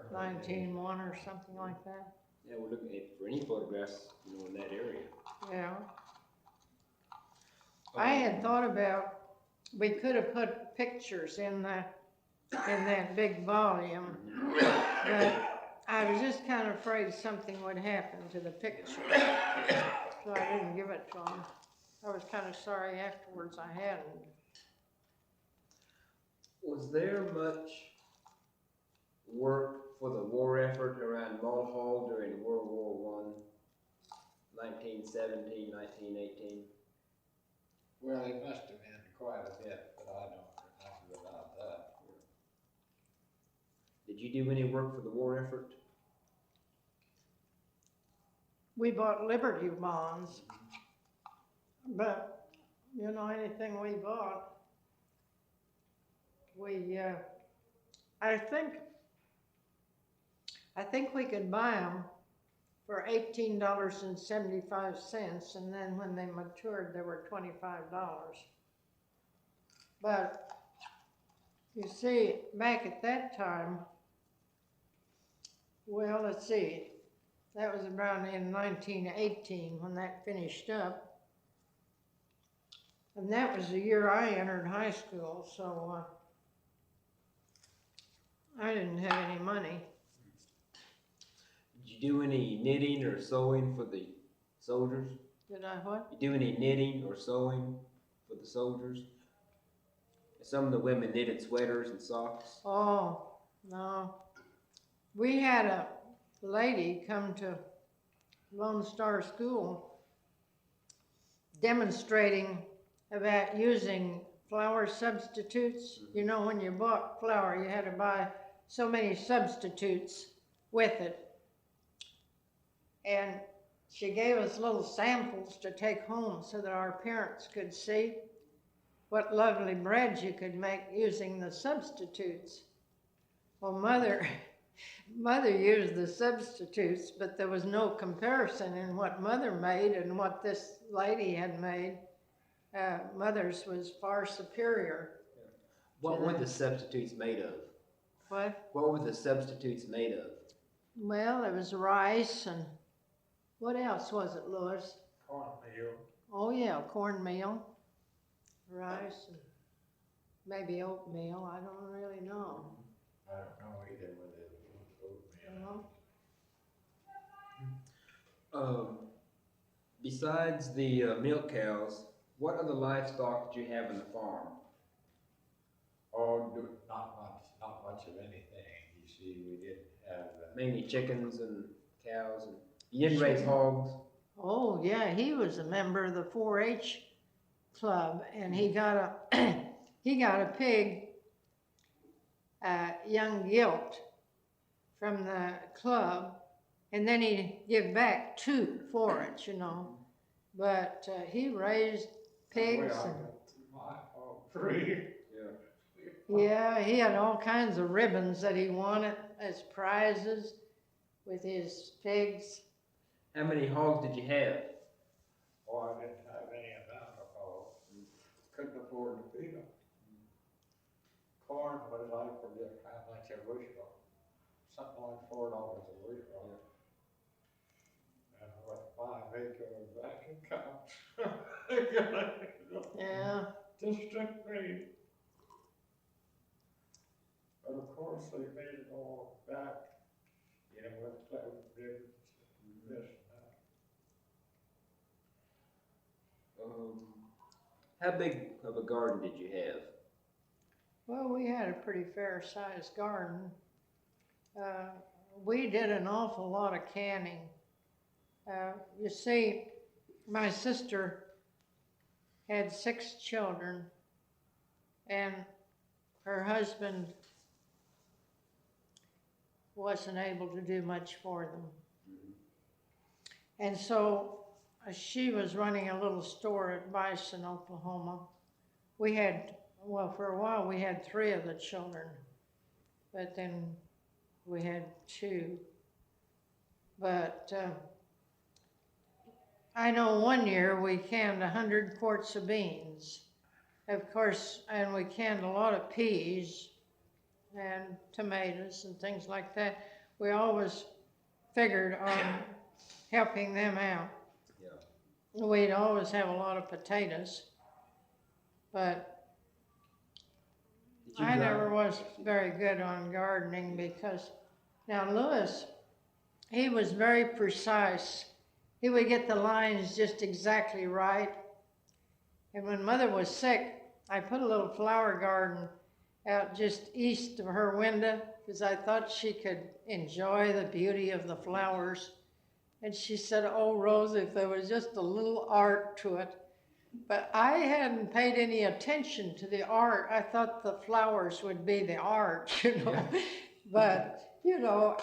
1901 or something like that. Yeah, we're looking at, for any photographs, you know, in that area. Yeah. I had thought about, we could have put pictures in that big volume, but I was just kind of afraid something would happen to the picture, so I didn't give it to him. I was kind of sorry afterwards I hadn't. Was there much work for the war effort around Mulhall during World War I, 1917, 1918? Well, it must have been quite a bit, but I don't remember about that. Did you do any work for the war effort? We bought Liberty bonds, but, you know, anything we bought, I think we could buy them for $18.75, and then when they matured, they were $25. But you see, back at that time, well, let's see, that was around in 1918 when that finished up. And that was the year I entered high school, so I didn't have any money. Did you do any knitting or sewing for the soldiers? Did I what? You do any knitting or sewing for the soldiers? Some of the women knitted sweaters and socks. Oh, no. We had a lady come to Lone Star School demonstrating about using flour substitutes. You know, when you bought flour, you had to buy so many substitutes with it. And she gave us little samples to take home so that our parents could see what lovely bread you could make using the substitutes. Well, Mother used the substitutes, but there was no comparison in what Mother made and what this lady had made. Mother's was far superior. What were the substitutes made of? What? What were the substitutes made of? Well, it was rice and what else was it, Louis? Cornmeal. Oh yeah, cornmeal, rice, and maybe oatmeal. I don't really know. I don't know either whether it was oatmeal. Besides the milk cows, what other livestock did you have on the farm? Oh, not much of anything. You see, we didn't have. Mainly chickens and cows, and you didn't raise hogs? Oh, yeah, he was a member of the 4-H club, and he got a, he got a pig, young gilt from the club, and then he give back 2 for it, you know. But he raised pigs. Well, I And, got my all 3. yeah, he had all kinds of ribbons that he wanted as prizes with his pigs. How many hogs did you have? Well, I didn't have any amount of hogs. Couldn't afford to feed them. Corn was, I forget how much a bushel. Something like $4 a bushel. And with 5 acres back in cows. Yeah. Just took me. But of course, they made it all back, you know, with clever ribbons and this and How big of a garden did you have? Well, we had a pretty fair-sized garden. We did an awful lot of canning. You see, my sister had 6 children, and her husband wasn't able to do much for them. And so she was running a little store at Bison, Oklahoma. We had, well, for a while we had 3 of the children, but then we had 2. But I know one year we canned 100 quarts of beans, of course, and we canned a lot of peas and tomatoes and things like that. We always figured on helping them out. Yeah. We'd always have a lot of potatoes, but I never was very good on gardening because, now Lewis, he was very precise. He would get the lines just exactly right. And when Mother was sick, I put a little flower garden out just east of her window because I thought she could enjoy the beauty of the flowers. And she said, "Oh, Rose, if there was just a little art to it." But I hadn't paid any attention to the art. I thought the flowers would be the art, you know. Yeah. But, you know,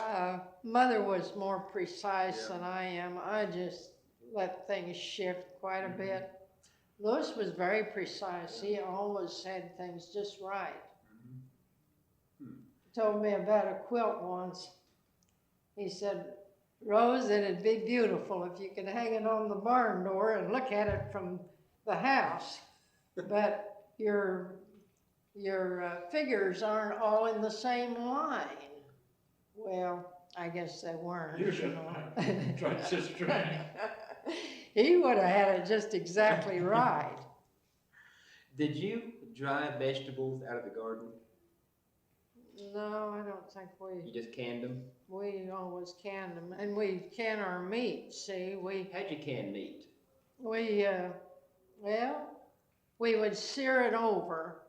Mother was more precise than I am. I just let things shift quite a bit. Louis was very precise. He always had things just right. He told me about a quilt once. He said, "Rose, it'd be beautiful if you could hang it on the barn door and look at it from the house, but your figures aren't all in the same line." Well, I guess they weren't. You know. Twice as strong. He would have had it just exactly right. Did you dry vegetables out of the garden? No, I don't think we. You just canned them? We always canned them, and we can our meat. See, How'd you can meat? Well, we would sear it over.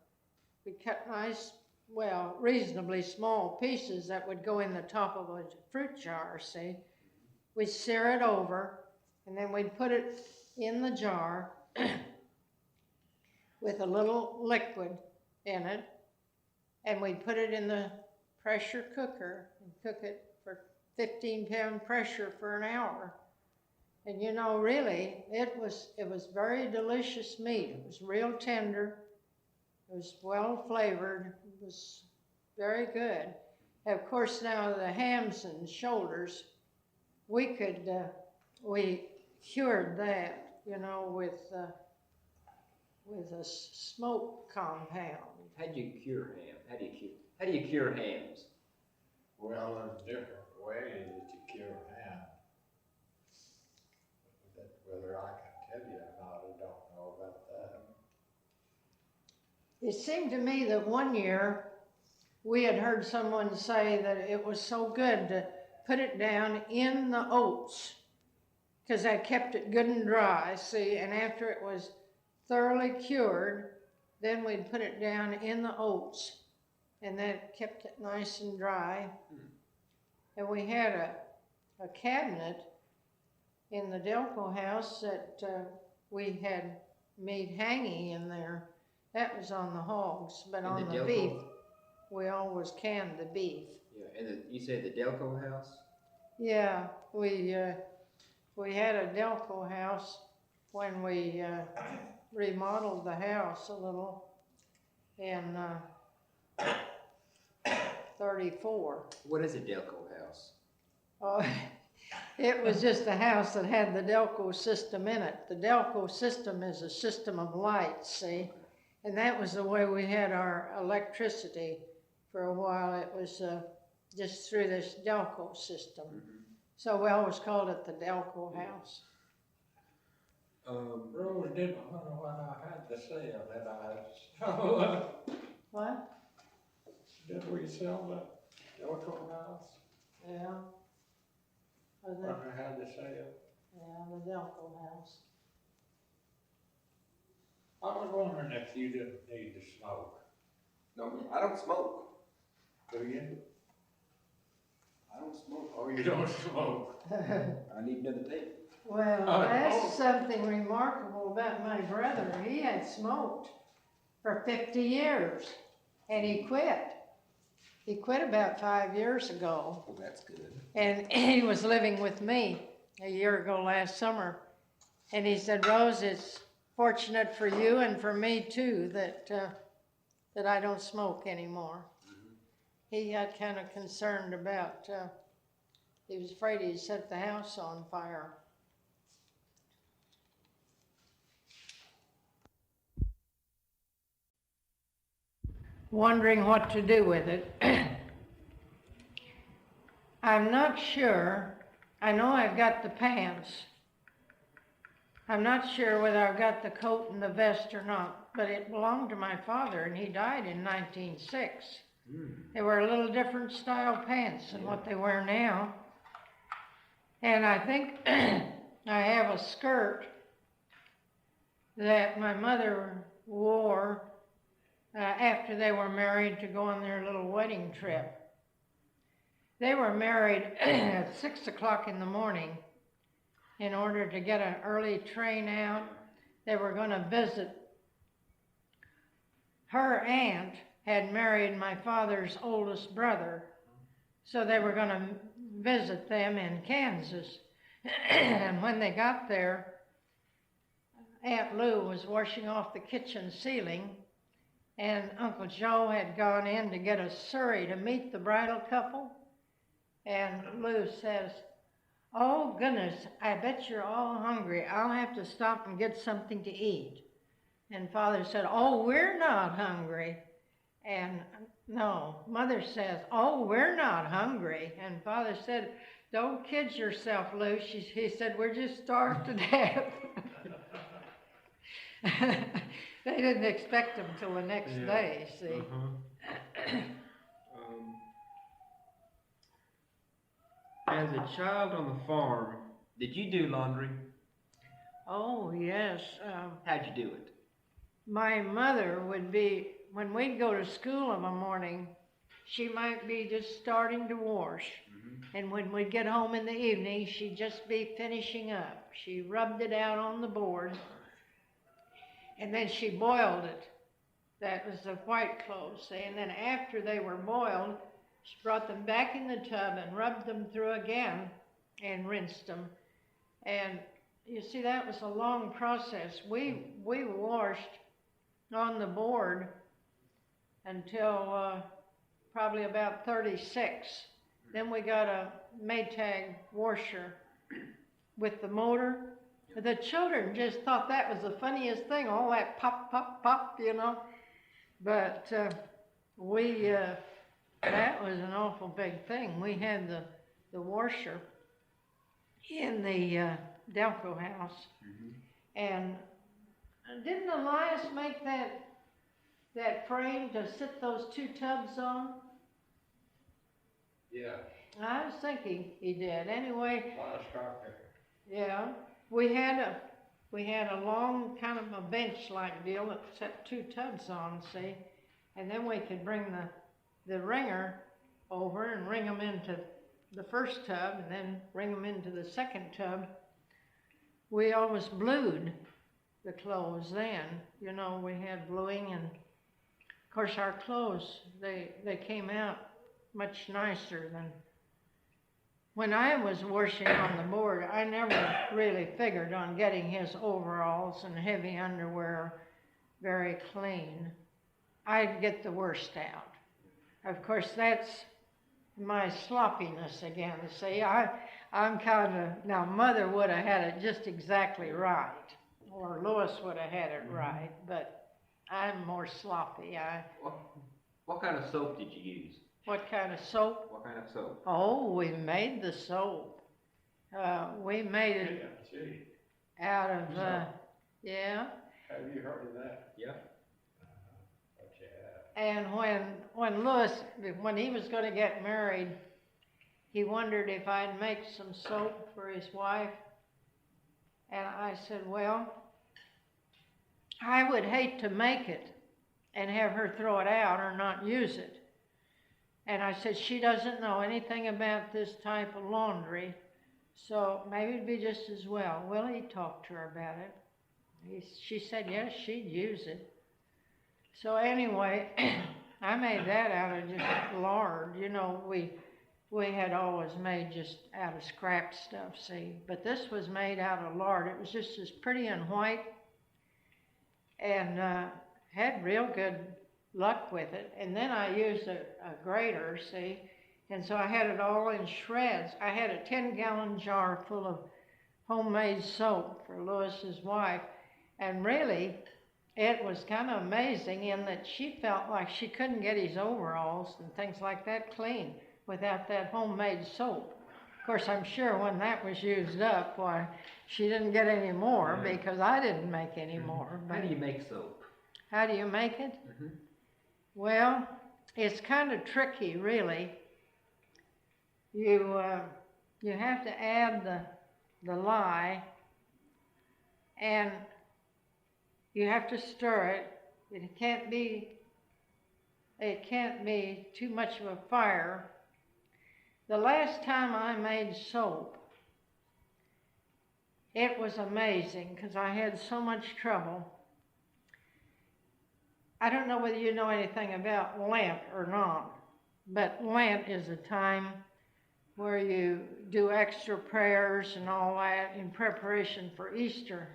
We cut nice, well, reasonably small pieces that would go in the top of a fruit jar, see. We'd sear it over, and then we'd put it in the jar with a little liquid in it, and we'd put it in the pressure cooker and cook it for 15-pound pressure for an hour. And you know, really, it was very delicious meat. It was real tender. It was well flavored. It was very good. And of course, now the hams and shoulders, we cured that, you know, with a smoke compound. How do you cure ham? How do you cure hams? Well, there's different ways that you cure ham. But whether I can tell you or not, I don't know about that. It seemed to me that one year we had heard someone say that it was so good to put it down in the oats because that kept it good and dry, see, and after it was thoroughly cured, then we'd put it down in the oats, and that kept it nice and dry. And we had a cabinet in the Delco house that we had made hanging in there. That was on the hogs, but In on the the Delco? beef, we always canned the beef. Yeah, and you said the Delco house? Yeah, we had a Delco house when we remodeled the house a little in 34. What is a Delco house? Oh, it was just a house that had the Delco system in it. The Delco system is a system of lights, see? And that was the way we had our electricity for a while. It was just through this Delco system. So we always called it the Delco house. Rose didn't wonder what I had to say of that I What? Did we sell the Delco house? Yeah. Was What it? I had to say it. Yeah, the Delco house. I was wondering if you didn't need to smoke. No, I don't smoke. Do you? I don't smoke. Oh, you don't smoke? I need another tape. Well, Oh, that's something remarkable about my brother. He had smoked for 50 years and he quit. He quit about 5 years ago. Well, that's good. And he was living with me a year ago last summer. And he said, Rose, it's fortunate for you and for me too that I don't smoke anymore. He got kind of concerned about, he was afraid he'd set the house on fire. Wondering what to do with it. I'm not sure. I know I've got the pants. I'm not sure whether I've got the coat and the vest or not, but it belonged to my father and he died in 1906. They were a little different style pants than what they wear now. And I think I have a skirt that my mother wore after they were married to go on their little wedding trip. They were married at 6 o'clock in the morning in order to get an early train out. They were going to visit. Her aunt had married my father's oldest brother, so they were going to visit them in Kansas. And when they got there, Aunt Lou was washing off the kitchen ceiling, and Uncle Joe had gone in to get a surrey to meet the bridal couple. And Lou says, oh goodness, I bet you're all hungry. I'll have to stop and get something to eat. And Father said, oh, we're not hungry. And no, Mother says, oh, we're not hungry. And Father said, don't kid yourself, Lou. He said, we're just starved to death. They didn't expect him till the next day, see. As a child on the farm, did you do laundry? Oh, yes. How'd you do it? My mother would be, when we'd go to school of a morning, she might be just starting to wash. And when we'd get home in the evening, she'd just be finishing up. She rubbed it out on the board, and then she boiled it. That was the white clothes. And then after they were boiled, she brought them back in the tub and rubbed them through again and rinsed them. And you see, that was a long process. We washed on the board until probably about 36. Then we got a Maytag washer with the motor. The children just thought that was the funniest thing, all that pop, pop, pop, you know. But that was an awful big thing. We had the washer in the Delco house. And didn't Elias make that frame to sit those two tubs on? Yeah. I was thinking he did. Anyway, Last carpenter. yeah, we had a long kind of a bench-like deal that set two tubs on, see, and then we could bring the wringer over and wring them into the first tub and then bring them into the second tub, we always blued the clothes then. You know, we had bluing, and of course our clothes, they came out much nicer than when I was washing on the board. I never really figured on getting his overalls and heavy underwear very clean. I'd get the worst out. Of course, that's my sloppiness again. See, I'm kind of, now Mother would have had it just exactly right, or Lois would have had it right, but I'm more sloppy. What kind of soap did you use? What kind of soap? What kind of soap? Oh, we made the soap. We made it Gee, out of, yeah. have you heard of that? Yeah. What you have? And when Louis, when he was going to get married, he wondered if I'd make some soap for his wife. And I said, well, I would hate to make it and have her throw it out or not use it. And I said, she doesn't know anything about this type of laundry, so maybe it'd be just as well. Well, he talked to her about it. She said, yes, she'd use it. So anyway, I made that out of just lard. You know, we had always made just out of scrap stuff, see. But this was made out of lard. It was just as pretty and white, and had real good luck with it. And then I used a grater, see, and so I had it all in shreds. I had a 10-gallon jar full of homemade soap for Lois's wife, and really it was kind of amazing in that she felt like she couldn't get his overalls and things like that clean without that homemade soap. Of course, I'm sure when that was used up, why, she didn't get any more, because I didn't make any more. How do you make soap? How do you make it? Mm-hmm. Well, it's kind of tricky, really. You have to add the lye, and you have to stir it. It can't be too much of a fire. The last time I made soap, it was amazing because I had so much trouble. I don't know whether you know anything about Lent or not, but Lent is a time where you do extra prayers and all that in preparation for Easter.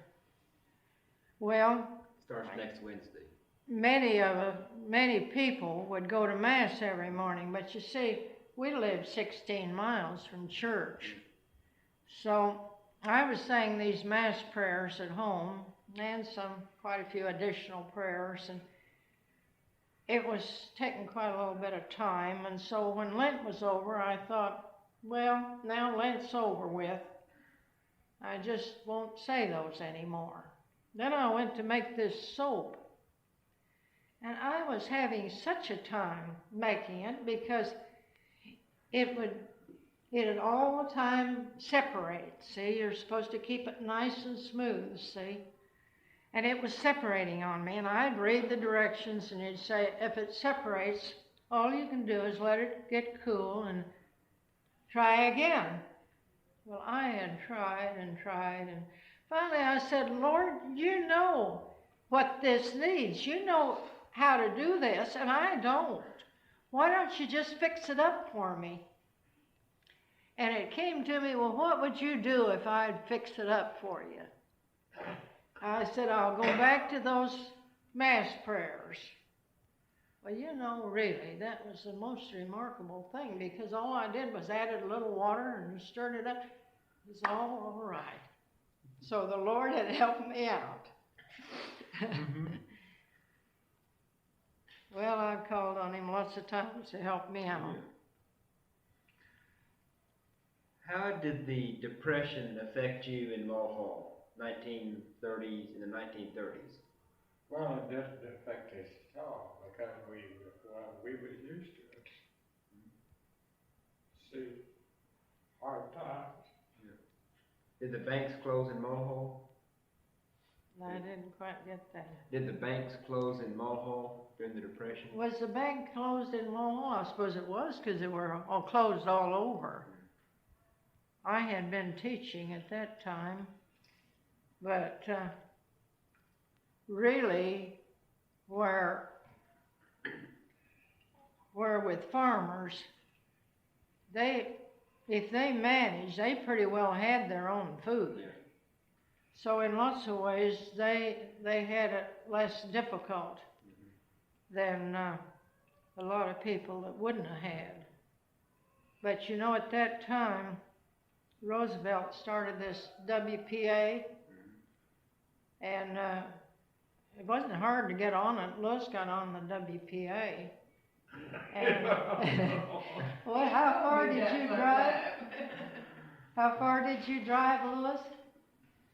Well, Starts next Wednesday. many people would go to Mass every morning, but you see, we live 16 miles from church. So I was saying these Mass prayers at home, and quite a few additional prayers, and it was taking quite a little bit of time. And so when Lent was over, I thought, well, now Lent's over with, I just won't say those anymore. Then I went to make this soap, and I was having such a time making it because it'd all the time separate, see? You're supposed to keep it nice and smooth, see? And it was separating on me, and I'd read the directions, and it'd say, if it separates, all you can do is let it get cool and try again. Well, I had tried, and finally I said, Lord, you know what this needs. You know how to do this, and I don't. Why don't you just fix it up for me? And it came to me, well, what would you do if I'd fix it up for you? I said, I'll go back to those Mass prayers. Well, you know, really, that was the most remarkable thing, because all I did was added a little water and stirred it up. It was all right. So the Lord had helped me out. Mm-hmm. Well, I've called on him lots of times to help me out. How did the Depression affect you in Mulhall? 1930s, in the 1930s. Well, it didn't affect us at all because we were used to it. See, hard times. Did the banks close in Mulhall? I didn't quite get that. Did the banks close in Mulhall during the Depression? Was the bank closed in Mulhall? I suppose it was, because they were all closed all over. I had been teaching at that time, but really where with farmers, if they managed, they pretty well had their own food. Yeah. So in lots of ways, they had it less difficult than a lot of people that wouldn't have had. But you know, at that time, Roosevelt started this WPA, and it wasn't hard to get on it. Lewis got on the WPA. And well, how far did you drive? How far did you drive, Lewis?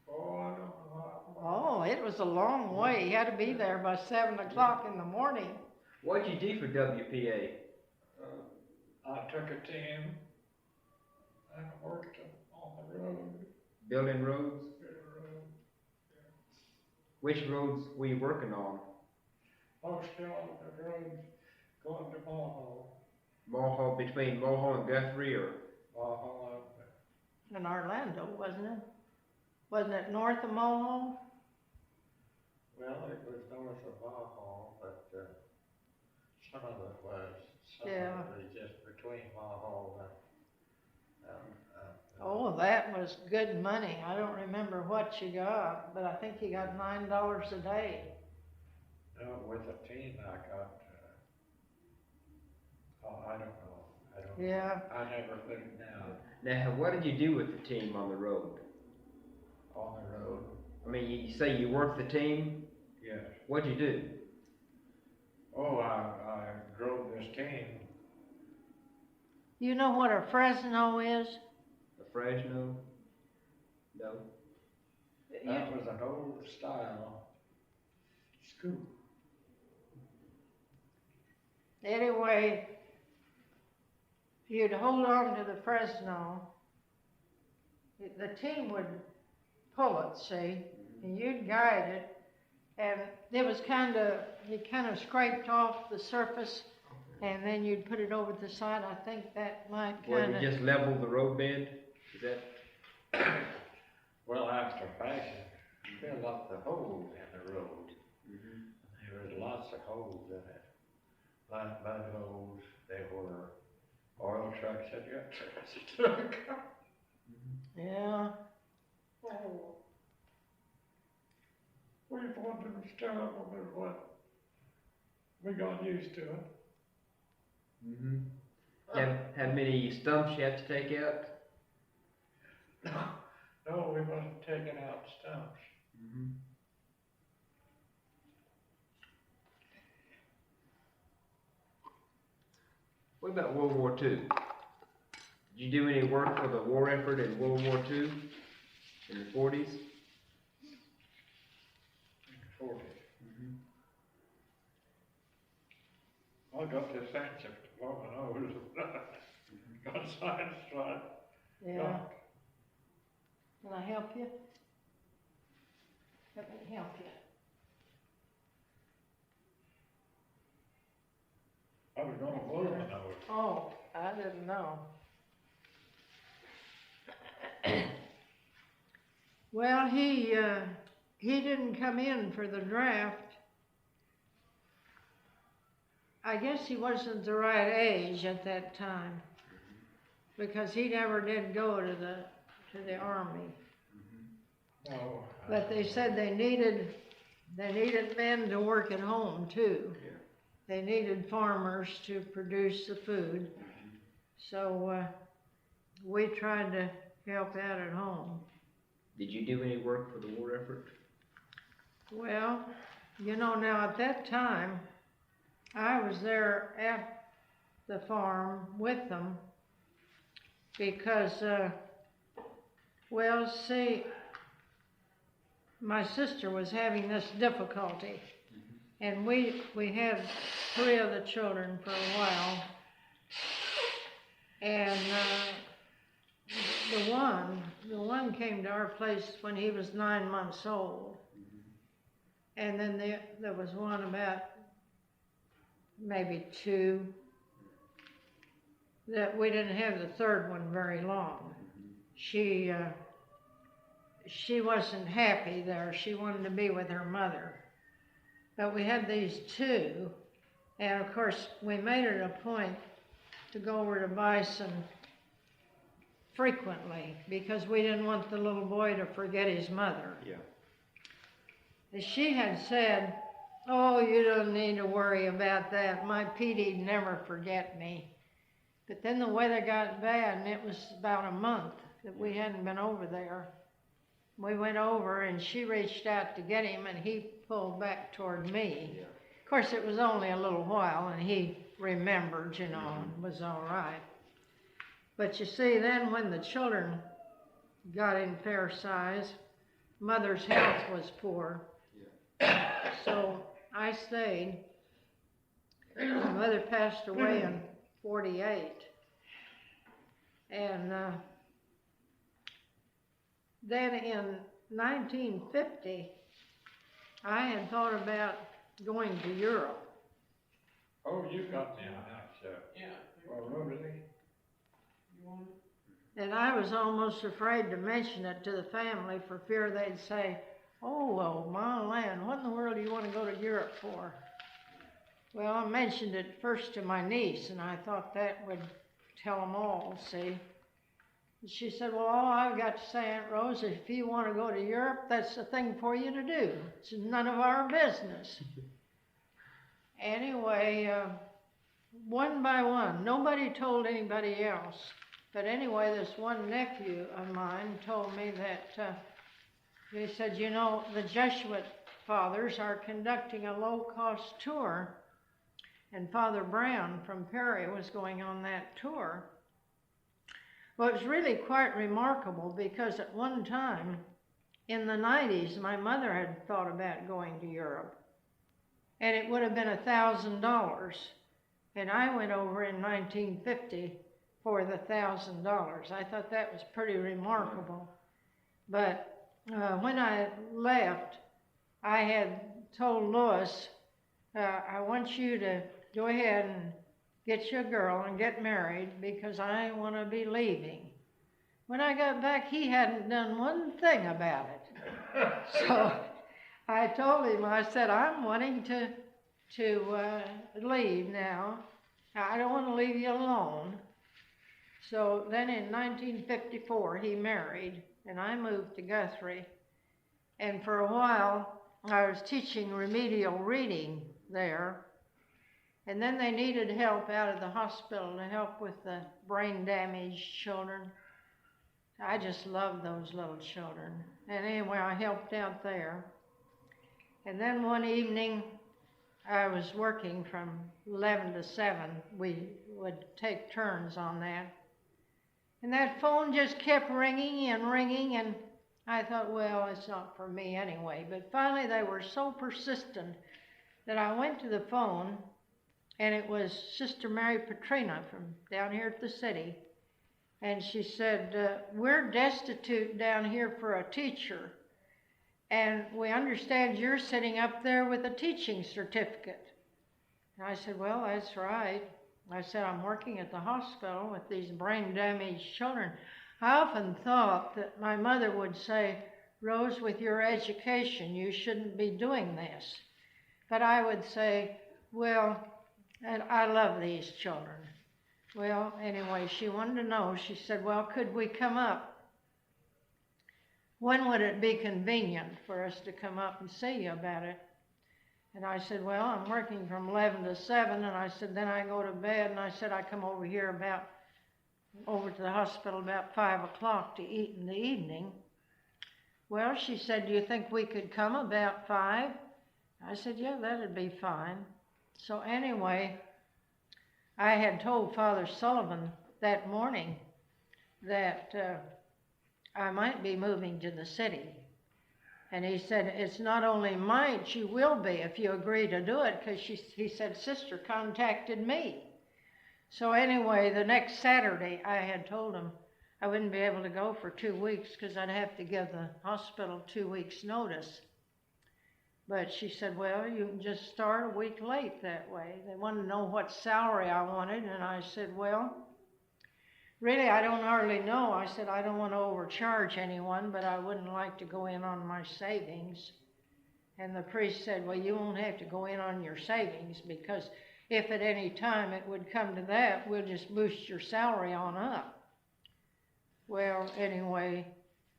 Oh, I don't know. Oh, it was a long way. You had to be there by 7 o'clock in the morning. What'd you do for WPA? I took a team and worked on the road. Building roads? Which roads were you working on? Mostly on the road going to Mulhall. Mulhall, between Mulhall and Guthrie, or? Mulhall up there. In Orlando, wasn't it? Wasn't it north of Mulhall? Well, it was north of Mulhall, but some of it was. Some Yeah. of it was just between Mulhall and Oh, that was good money. I don't remember what you got, but I think you got $9 a day. no, with a team I got, I don't know. I don't. Yeah. I never figured down Now, what did you do with the team on the road? on the road. I mean, you say you worked the team? Yes. What'd you do? Oh, I drove this team. You know what a Fresno is? A Fresno? No? That was an old style scoop. Anyway, you'd hold on to the Fresno. The team would pull it, see, and you'd guide it, and it was you kind of scraped off the surface, and then you'd put it over the side. I think that might Well, kind you of. just leveled the roadbed? Is that? Well, after fashion, filled up the holes in the road. There was lots of holes in it. Like mud holes, they were oil trucks that got stuck. Yeah. Oh. We wanted them terrible, but what? We got used to it. How many stumps you have to take out? No, we wasn't taking out stumps. What about World War II? Did you do any work for the war effort in World War II in the 40s? 40. I got this sense of woman knows. Got science right. Yeah. Can I help you? Let me help you. I was gonna blow my nose. Oh, I didn't know. Well, he didn't come in for the draft. I guess he wasn't the right age at that time, because he never did go to the army. No. But they said they needed men to work at home too. Yeah. They needed farmers to produce the food. So we tried to help out at home. Did you do any work for the war effort? Well, you know, now at that time, I was there at the farm with them because, well, see, my sister was having this difficulty, and we had 3 of the children for a while, and the one came to our place when he was 9 months old, and then there was one about maybe 2, that we didn't have the 3rd one very long. she wasn't happy there. She wanted to be with her mother. But we had these two, and of course we made it a point to go over to Bison frequently because we didn't want the little boy to forget his mother. Yeah. And she had said, "Oh, you don't need to worry about that. My Petey'd never forget me." But then the weather got bad, and it was about a month that we hadn't been over there. We went over, and she reached out to get him, and he pulled back toward me. Yeah. Of course, it was only a little while, and he remembered, you know, and was all right. But you see, then when the children got in fair size, mother's health was poor. So I stayed. My mother passed away in 48. And then in 1950, I had thought about going to Europe. Oh, you got me on that show. Yeah. Well, really? And I was almost afraid to mention it to the family for fear they'd say, "Oh, well, my land, what in the world do you want to go to Europe for?" Well, I mentioned it first to my niece, and I thought that would tell them all, see. And she said, "Well, all I've got to say, Aunt Rose, if you want to go to Europe, that's the thing for you to do. It's none of our business." Anyway, one by one, nobody told anybody else. But anyway, this one nephew of mine told me that, he said, "You know, the Jesuit fathers are conducting a low-cost tour, and Father Brown from Perry was going on that tour." Well, it was really quite remarkable because at one time, in the 90s, my mother had thought about going to Europe, and it would have been $1,000. And I went over in 1950 for the $1,000. I thought that was pretty remarkable. But when I left, I had told Lois, "I want you to go ahead and get you a girl and get married because I want to be leaving." When I got back, he hadn't done one thing about it. So I told him, I said, "I'm wanting to leave now. I don't want to leave you alone." So then in 1954, he married, and I moved to Guthrie. And for a while, I was teaching remedial reading there. And then they needed help out of the hospital to help with the brain damaged children. I just loved those little children. And anyway, I helped out there. And then one evening, I was working from 11 to 7. We would take turns on that. And that phone just kept ringing and ringing, and I thought, well, it's not for me anyway. But finally, they were so persistent that I went to the phone, and it was Sister Mary Petrina from down here at the city. And she said, "We're destitute down here for a teacher, and we understand you're sitting up there with a teaching certificate." And I said, "Well, that's right." I said, "I'm working at the hospital with these brain damaged children." I often thought that my mother would say, "Rose, with your education, you shouldn't be doing this." But I would say, "Well, and I love these children." Well, anyway, she wanted to know. She said, "Well, could we come up? When would it be convenient for us to come up and see you about it?" And I said, "Well, I'm working from 11 to 7, and I said, then I go to bed, and I said, I come over here over to the hospital about 5 o'clock to eat in the evening." Well, she said, "Do you think we could come about 5? I said, "Yeah, that'd be fine." So anyway, I had told Father Sullivan that morning that I might be moving to the city. And he said, "It's not only might, you will be if you agree to do it," because he said, "Sister contacted me." So anyway, the next Saturday, I had told him I wouldn't be able to go for 2 weeks because I'd have to give the hospital 2 weeks' notice. But she said, "Well, you can just start a week late that way." They wanted to know what salary I wanted, and I said, "Well, really, I don't hardly know. I said, I don't want to overcharge anyone, but I wouldn't like to go in on my savings. And the priest said, well, you won't have to go in on your savings, because if at any time it would come to that, we'll just boost your salary on up. Well, anyway,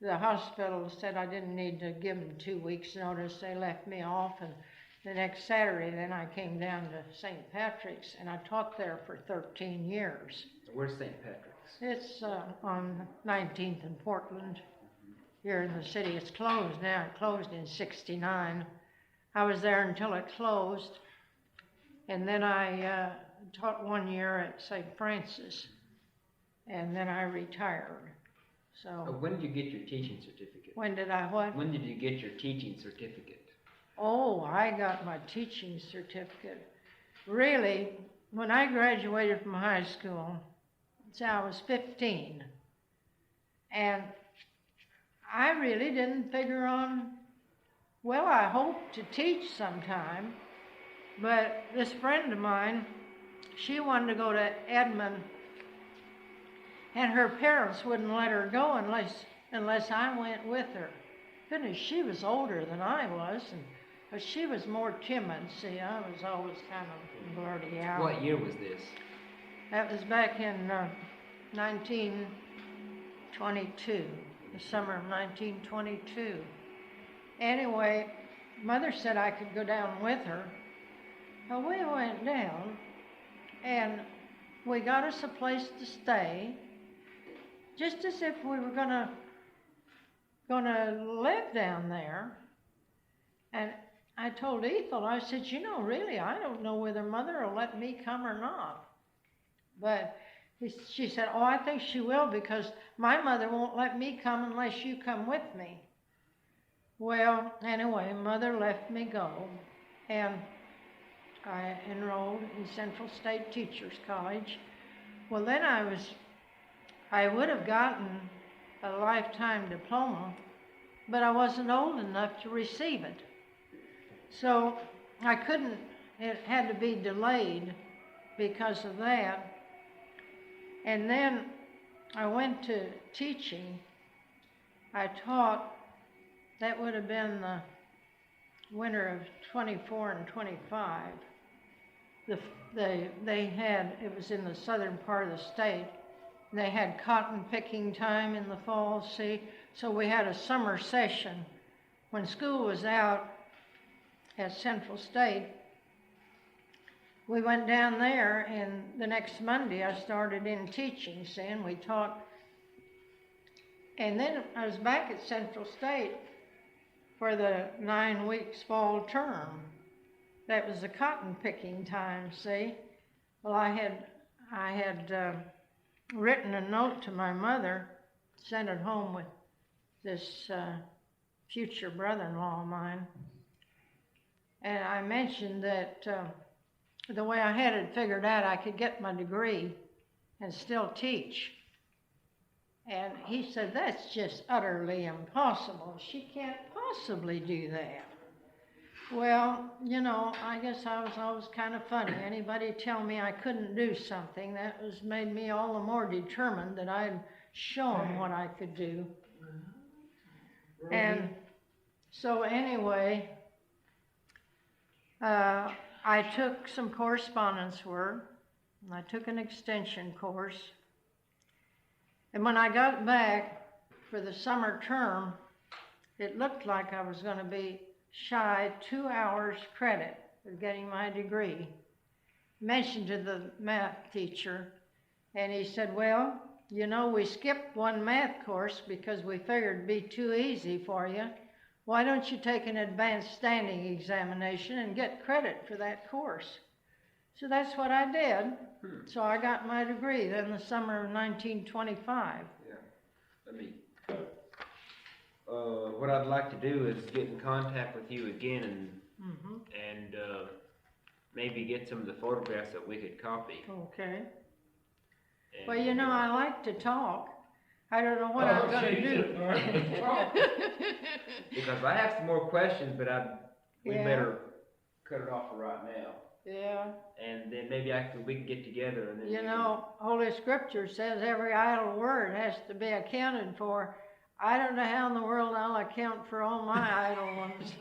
the hospital said I didn't need to give them 2 weeks' notice. They left me off, and the next Saturday, then I came down to St. Patrick's, and I taught there for 13 years. Where's St. Patrick's? It's on 19th and Portland, here in the city. It's closed now. It closed in '69. I was there until it closed, and then I taught 1 year at St. Francis, and then I retired. So When did you get your teaching certificate? when did I what? When did you get your teaching certificate? Oh, I got my teaching certificate. Really, when I graduated from high school, so I was 15. And I really didn't figure on, well, I hope to teach sometime. But this friend of mine, she wanted to go to Edmond, and her parents wouldn't let her go unless I went with her. Goodness, she was older than I was, but she was more timid. See, I was always kind of blurty out. What year was this? That was back in 1922, the summer of 1922. Anyway, Mother said I could go down with her. Well, we went down, and we got us a place to stay, just as if we were gonna live down there. And I told Ethel, I said, you know, really, I don't know whether Mother will let me come or not. But she said, oh, I think she will, because my mother won't let me come unless you come with me. Well, anyway, Mother let me go, and I enrolled in Central State Teachers College. Well, then I would have gotten a lifetime diploma, but I wasn't old enough to receive it. So I couldn't, it had to be delayed because of that. And then I went to teaching. I taught, that would have been the winter of 24 and 25. They had, it was in the southern part of the state. They had cotton picking time in the fall, see? So we had a summer session. When school was out at Central State, we went down there, and the next Monday I started in teaching, see, and we taught. And then I was back at Central State for the 9 weeks fall term. That was the cotton picking time, see? Well, I had written a note to my mother, sent it home with this future brother-in-law of mine. And I mentioned that the way I had it figured out, I could get my degree and still teach. And he said, that's just utterly impossible. She can't possibly do that. Well, you know, I guess I was always kind of funny. Anybody tell me I couldn't do something, that was made me all the more determined that I'd show them what I could do. And so anyway, I took some correspondence work, and I took an extension course. And when I got back for the summer term, it looked like I was going to be shy 2 hours credit for getting my degree. Mentioned to the math teacher, and he said, well, you know, we skipped one math course because we figured it'd be too easy for you. Why don't you take an advanced standing examination and get credit for that course? So that's what I did. So I got my degree in the summer of 1925. Yeah. Let me, what I'd like to do is get in contact with you again and maybe get some of the photographs that we could copy. Okay. And, Well, you know, I like to talk. I don't know what I'm going to do. Because I have some more questions, but we Yeah. better cut it off for right now. Yeah. And then maybe we can get together and then. You know, Holy Scripture says every idle word has to be accounted for. I don't know how in the world I'll account for all my idle ones.